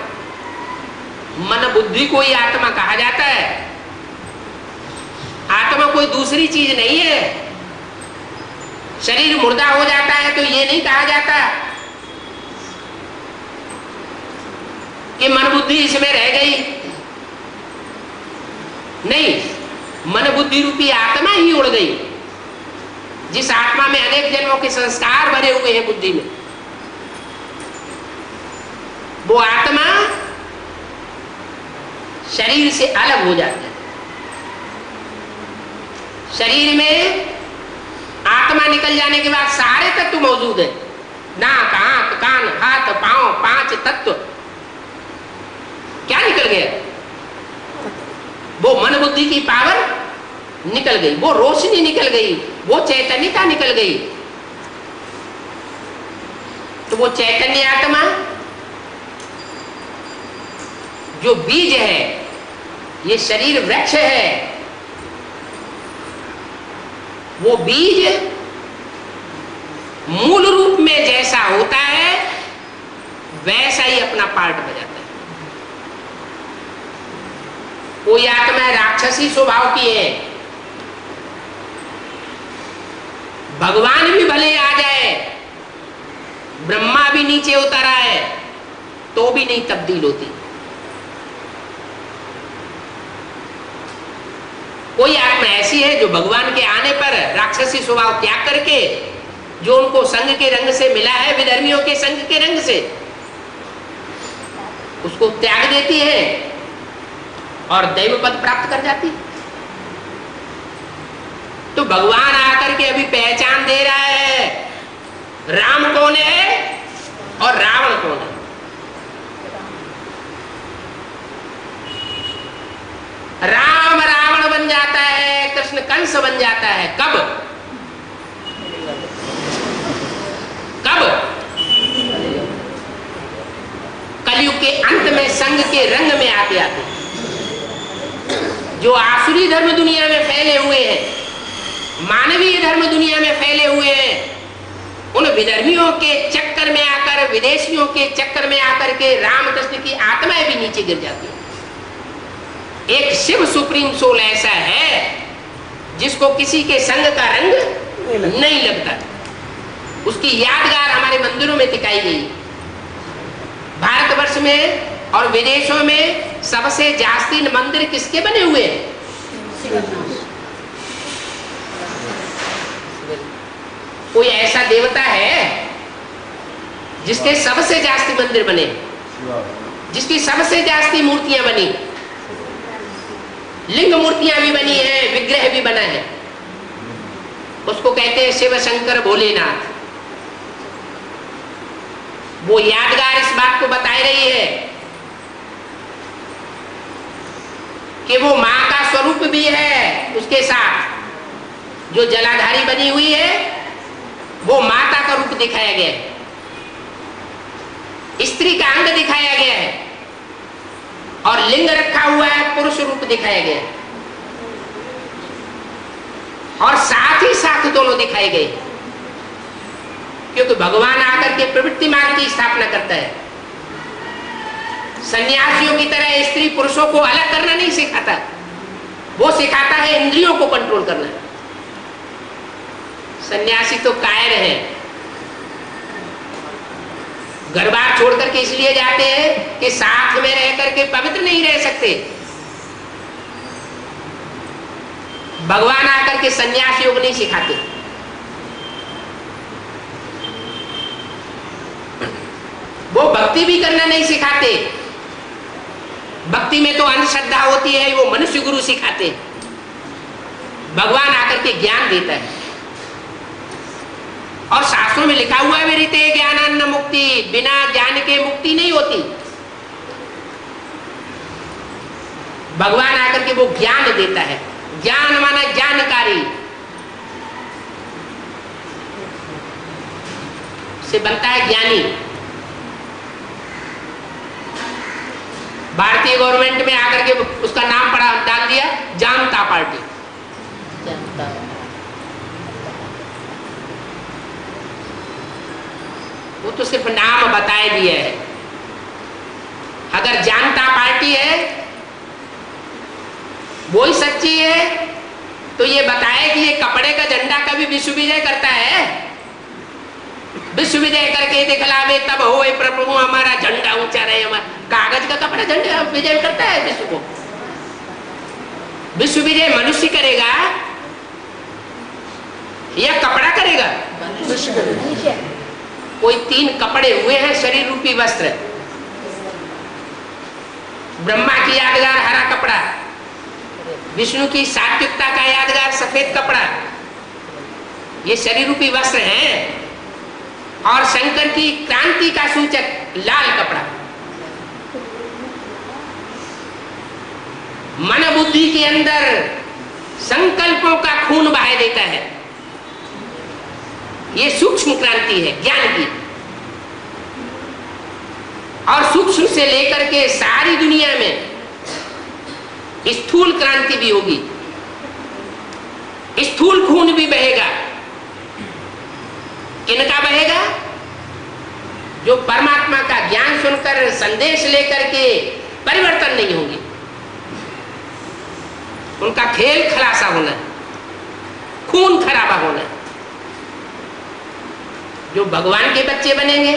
मन बुद्धि को ही आत्मा कहा जाता है। आत्मा कोई दूसरी चीज नहीं है। शरीर मुर्दा हो जाता है तो ये नहीं कहा जाता कि मन बुद्धि इसमें रह गई, नहीं, मन बुद्धि रूपी आत्मा ही उड़ गई। जिस आत्मा में अनेक जन्मों के संस्कार भरे हुए हैं बुद्धि में, वो आत्मा शरीर से अलग हो जाती है। शरीर में आत्मा निकल जाने के बाद सारे तत्व मौजूद है, नाक, आंख, कान, हाथ, पांव, 5 तत्व। क्या निकल गया? वो मन बुद्धि की पावर निकल गई, वो रोशनी निकल गई, वो चैतन्यता निकल गई। तो वो चैतन्य आत्मा जो बीज है, ये शरीर वृक्ष है, वो बीज मूल रूप में जैसा होता है वैसा ही अपना पार्ट बजाता है। कोई आत्मा राक्षसी स्वभाव की है, भगवान भी भले आ जाए, ब्रह्मा भी नीचे उतर आए, तो भी नहीं तब्दील होती। कोई आत्मा ऐसी है जो भगवान के आने पर राक्षसी स्वभाव त्याग करके, जो उनको संग के रंग से मिला है, विधर्मियों के संग के रंग से, उसको त्याग देती है और दैव पद प्राप्त कर जाती है। तो भगवान आकर के अभी पहचान दे रहा है राम कौन है और रावण कौन है। राम रावण बन जाता है, कृष्ण कंस बन जाता है। कब? कलयुग के अंत में, संग के रंग में आते आते जो आसुरी धर्म दुनिया में फैले हुए हैं, मानवीय धर्म दुनिया में फैले हुए हैं, उन विधर्मियों के चक्कर में आकर, विदेशियों के चक्कर में आकर के रामकृष्ण की आत्माएं भी नीचे गिर जाती है। एक शिव सुप्रीम सोल ऐसा है जिसको किसी के संग का रंग नहीं लगता। उसकी यादगार हमारे मंदिरों में दिखाई गई। भारतवर्ष में और विदेशों में सबसे जास्ती मंदिर किसके बने हुए हैं? कोई ऐसा देवता है जिसके सबसे जास्ती मंदिर बने, जिसकी सबसे जास्ती मूर्तियां बनी, लिंग मूर्तियां भी बनी है, विग्रह भी बना है, उसको कहते हैं शिव शंकर भोलेनाथ। वो यादगार इस बात को बता रही है कि वो मां का स्वरूप भी है, उसके साथ जो जलाधारी बनी हुई है वो माता का रूप दिखाया गया है, स्त्री का अंग दिखाया गया है और लिंग रखा हुआ है, पुरुष रूप दिखाया गया है और साथ ही साथ दोनों दिखाए गए, क्योंकि भगवान आकर के प्रवृत्ति मार्ग की स्थापना करता है। सन्यासियों की तरह स्त्री पुरुषों को अलग करना नहीं सिखाता, वो सिखाता है इंद्रियों को कंट्रोल करना। सन्यासी तो कायर है, घर बार छोड़ करके इसलिए जाते हैं कि साथ में रह करके पवित्र नहीं रह सकते। भगवान आकर के सन्यासियों को नहीं सिखाते। वो भक्ति भी करना नहीं सिखाते। भक्ति में तो अंधश्रद्धा होती है, वो मनुष्य गुरु सिखाते। भगवान आकर के ज्ञान देता है और शास्त्रों में लिखा हुआ है विरते ज्ञानान्न मुक्ति, बिना ज्ञान के मुक्ति नहीं होती। भगवान आकर के वो ज्ञान देता है। ज्ञान माना जानकारी से बनता है ज्ञानी। भारतीय गवर्नमेंट में आकर के उसका नाम पड़ा डाल दिया जनता पार्टी। वो तो सिर्फ नाम बताए दिए है। अगर जनता पार्टी है वो ही सच्ची है तो ये बताए कि ये कपड़े का झंडा कभी विश्व विजय करता है? विश्व विजय करके दिखलावे तब हो प्रभु हमारा झंडा ऊंचा रहे। हमारा कागज का कपड़ा झंडा विजय करता है विश्व को? विश्व विजय मनुष्य करेगा या कपड़ा करेगा? कोई तीन कपड़े हुए हैं शरीर रूपी वस्त्र। ब्रह्मा की यादगार हरा कपड़ा, विष्णु की सात्विकता का यादगार सफेद कपड़ा, ये शरीर रूपी वस्त्र हैं। और शंकर की क्रांति का सूचक लाल कपड़ा। मन बुद्धि के अंदर संकल्पों का खून बहा देता है। ये सूक्ष्म क्रांति है ज्ञान की। और सूक्ष्म से लेकर के सारी दुनिया में स्थूल क्रांति भी होगी, स्थूल खून भी बहेगा। किनका बहेगा? जो परमात्मा का ज्ञान सुनकर संदेश लेकर के परिवर्तन नहीं होंगे। उनका खेल खलासा होना है, खून खराबा होना है। जो भगवान के बच्चे बनेंगे,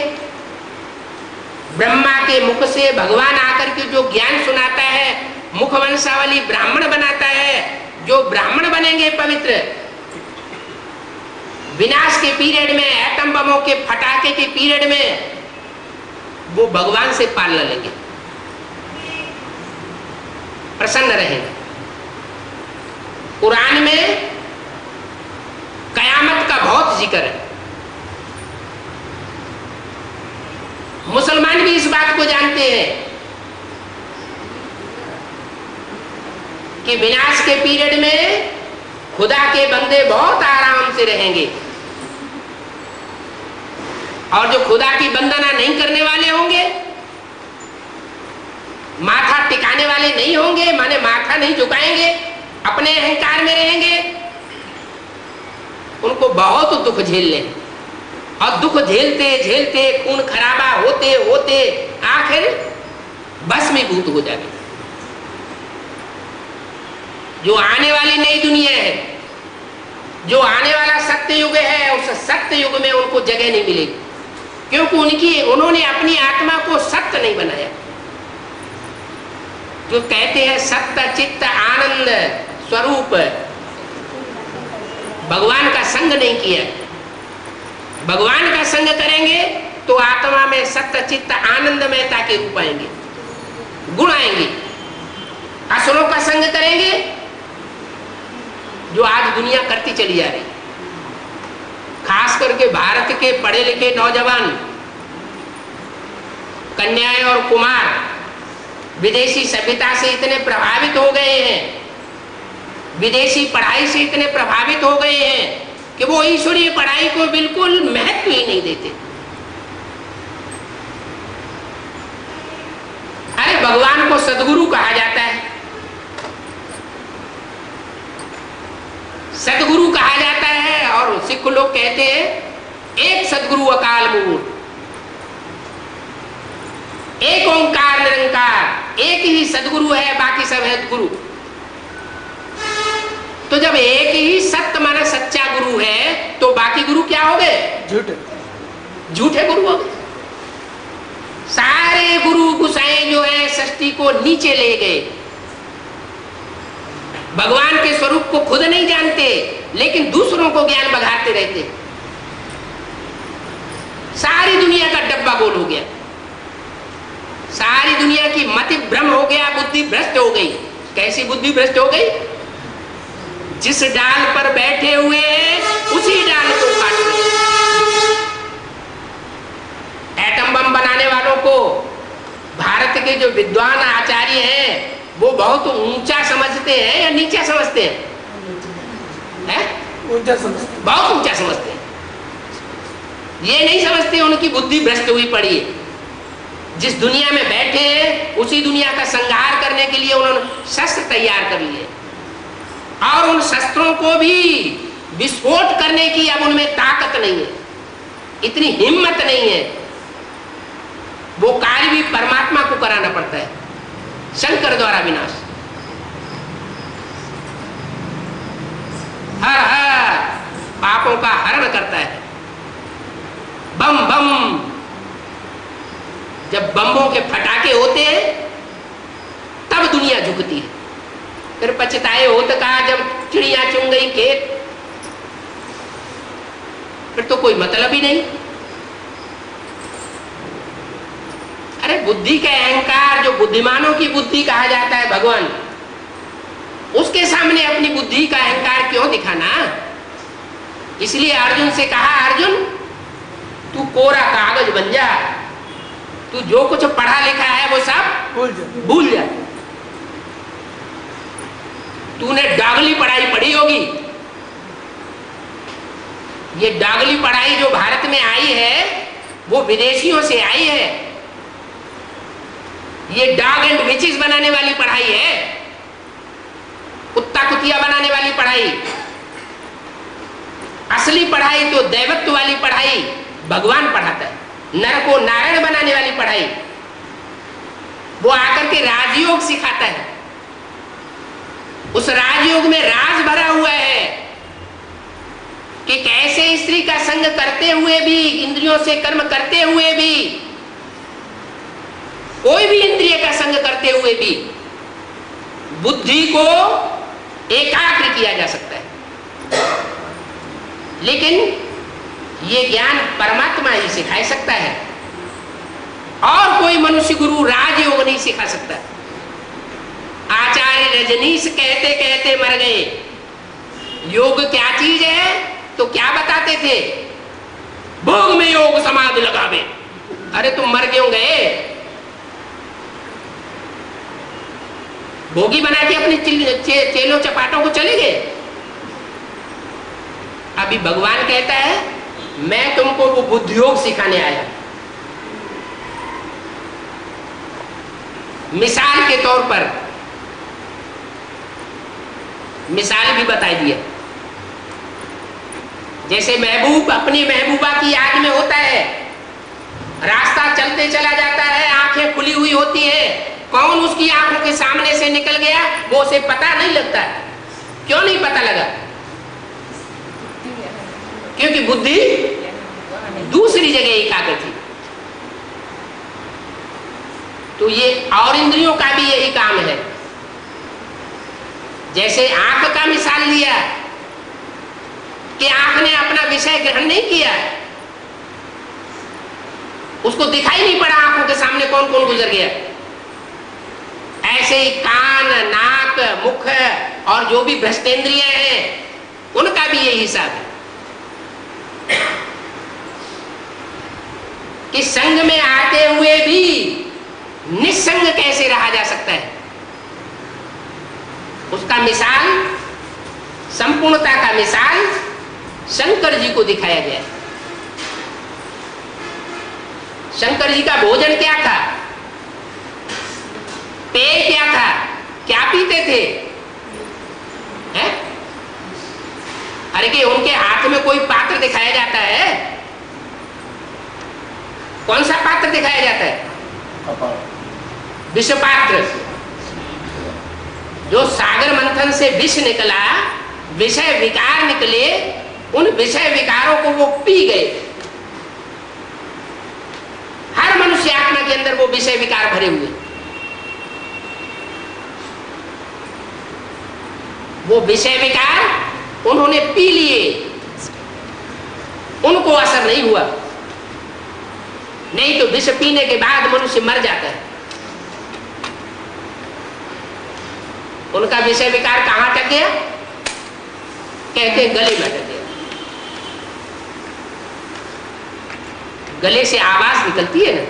ब्रह्मा के मुख से भगवान आकर के जो ज्ञान सुनाता है, मुख वंशावली ब्राह्मण बनाता है, जो ब्राह्मण बनेंगे पवित्र, विनाश के पीरियड में, एटम बमों के फटाके के पीरियड में वो भगवान से पालना लेंगे, प्रसन्न रहेंगे। कुरान में कयामत का बहुत जिक्र है। मुसलमान भी इस बात को जानते हैं कि विनाश के पीरियड में खुदा के बंदे बहुत आराम से रहेंगे, और जो खुदा की वंदना नहीं करने वाले होंगे, माथा टिकाने वाले नहीं होंगे, माने माथा नहीं झुकाएंगे, अपने अहंकार में रहेंगे, उनको बहुत दुख झेलने, और दुख झेलते झेलते खून खराबा होते होते आखिर भस्मीभूत हो जाएंगे। जो आने वाली नई दुनिया है, जो आने वाला सत्य युग है, उस सत्य युग में उनको जगह नहीं मिलेगी, क्योंकि उन्होंने अपनी आत्मा को सत्य नहीं बनाया। जो कहते हैं सत्य चित्त आनंद स्वरूप, भगवान का संग नहीं किया। भगवान का संग करेंगे तो आत्मा में सत्य चित्त आनंदमयता के रूप आएंगे, गुण आएंगे। असुरों का संग करेंगे, जो आज दुनिया करती चली जा रही, खास करके भारत के पढ़े लिखे नौजवान, कन्याएं और कुमार विदेशी सभ्यता से इतने प्रभावित हो गए हैं, विदेशी पढ़ाई से इतने प्रभावित हो गए हैं कि वो ईश्वरीय पढ़ाई को बिल्कुल महत्व ही नहीं देते। अरे भगवान को सदगुरु कहा जाता है, सदगुरु कहा जाता है, और सिख लोग कहते हैं एक सदगुरु अकाल मूर्त, एक ओंकार निरंकार, एक ही सदगुरु है, बाकी सब है गुरु। तो जब एक ही सत्य माना सच्चा गुरु है, तो बाकी गुरु क्या हो गए? झूठे, झूठे गुरु हो गए। सारे गुरु गुसाएं जो है सृष्टि को नीचे ले गए, भगवान के स्वरूप को खुद नहीं जानते, लेकिन दूसरों को ज्ञान बघाते रहते। सारी दुनिया का डब्बा गोल हो गया, सारी दुनिया की मति भ्रम हो गया, बुद्धि भ्रष्ट हो गई। कैसी बुद्धि भ्रष्ट हो गई? जिस डाल पर बैठे हुए हैं उसी डाल को काट रहे। एटम बम बनाने वालों को भारत के जो विद्वान आचार्य हैं वो बहुत ऊंचा समझते हैं या नीचा समझते हैं? ऊंचा समझते, बहुत ऊंचा समझते हैं। ये नहीं समझते उनकी बुद्धि भ्रष्ट हुई पड़ी है। जिस दुनिया में बैठे हैं उसी दुनिया का संहार करने के लिए उन्होंने शस्त्र तैयार कर लिए, और उन शस्त्रों को भी विस्फोट करने की अब उनमें ताकत नहीं है, इतनी हिम्मत नहीं है। वो कार्य भी परमात्मा को कराना पड़ता है, शंकर द्वारा विनाश। हर हर पापों का हरण करता है। बम बम, जब बम्बों के फटाके होते हैं तब दुनिया झुकती है। फिर पछताए होत कहा जब चिड़िया चुन गई खेत, फिर तो कोई मतलब ही नहीं। अरे बुद्धि का अहंकार, जो बुद्धिमानों की बुद्धि कहा जाता है भगवान, उसके सामने अपनी बुद्धि का अहंकार क्यों दिखाना? इसलिए अर्जुन से कहा, अर्जुन तू कोरा कागज बन जा, तू जो कुछ पढ़ा लिखा है वो सब भूल जा। तूने डागली पढ़ाई पढ़ी होगी, ये डागली पढ़ाई जो भारत में आई है वो विदेशियों से आई है। ये डॉग एंड विचेस बनाने वाली पढ़ाई है, कुत्ता कुतिया बनाने वाली पढ़ाई। असली पढ़ाई तो दैवत्व वाली पढ़ाई भगवान पढ़ाता है। नर को नारायण बनाने वाली पढ़ाई वो आकर के राजयोग सिखाता है। उस राजयोग में राज भरा हुआ है कि कैसे स्त्री का संग करते हुए भी, इंद्रियों से कर्म करते हुए भी, कोई भी इंद्रिय का संग करते हुए भी बुद्धि को एकाग्र किया जा सकता है। लेकिन ये ज्ञान परमात्मा ही सिखा सकता है और कोई मनुष्य गुरु राजयोग नहीं सिखा सकता। आचार्य रजनीश कहते कहते मर गए। योग क्या चीज है तो क्या बताते थे? भोग में योग समाधि लगावे। अरे तुम मर क्यों गए? भोगी बना के अपने चेलों चपाटों को चले गए। अभी भगवान कहता है मैं तुमको वो बुद्धि योग सिखाने आया। मिसाल के तौर पर मिसाल भी बता दिया। जैसे महबूब अपनी महबूबा की याद में होता है, रास्ता चलते चला जाता है, आंखें खुली हुई होती है, कौन उसकी आंखों के सामने से निकल गया वो उसे पता नहीं लगता। क्यों नहीं पता लगा? क्योंकि बुद्धि दूसरी जगह एकाग्र थी। तो ये और इंद्रियों का भी यही काम है। जैसे आंख का मिसाल लिया कि आंख ने अपना विषय ग्रहण नहीं किया, उसको दिखाई नहीं पड़ा आंखों के सामने कौन कौन गुजर गया। ऐसे ही कान, नाक, मुख और जो भी भ्रष्टेंद्रिय हैं उनका भी यही हिसाब है कि संग में आते हुए भी निस्संग कैसे रहा जा सकता है। उसका मिसाल, संपूर्णता का मिसाल शंकर जी को दिखाया गया। शंकर जी का भोजन क्या था, पेय क्या था, क्या पीते थे? हैं? अरे कि उनके हाथ में कोई पात्र दिखाया जाता है? कौन सा पात्र दिखाया जाता है? विष पात्र। जो सागर मंथन से विष निकला, विषय विकार निकले, उन विषय विकारों को वो पी गए। हर मनुष्य आत्मा के अंदर वो विषय विकार भरे हुए, वो विषय विकार उन्होंने पी लिए, उनको असर नहीं हुआ। नहीं तो विष पीने के बाद मनुष्य मर जाता है। उनका विषय विकार कहां अटक गया? कहते गले में अटक गया। गले से आवाज निकलती है ना,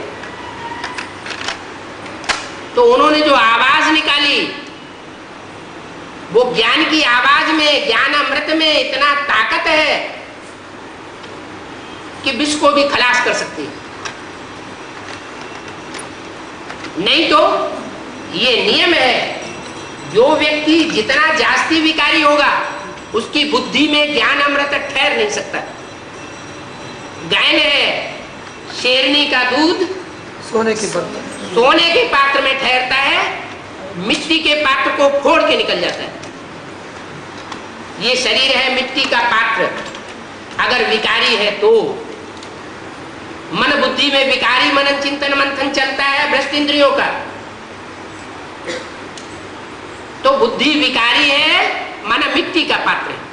तो उन्होंने जो आवाज निकाली वो ज्ञान की आवाज में, ज्ञान अमृत में इतना ताकत है कि विष को भी खलास कर सकती है। नहीं तो ये नियम है, जो व्यक्ति जितना जास्ती विकारी होगा उसकी बुद्धि में ज्ञान अमृत ठहर नहीं सकता। गाय है, शेरनी का दूध सोने के पात्र में ठहरता है, मिट्टी के पात्र को फोड़ के निकल जाता है। ये शरीर है मिट्टी का पात्र, अगर विकारी है तो मन बुद्धि में विकारी मनन चिंतन मंथन चलता है भ्रष्ट इंद्रियों का, तो बुद्धि विकारी है, मन मिट्टी का पात्र है।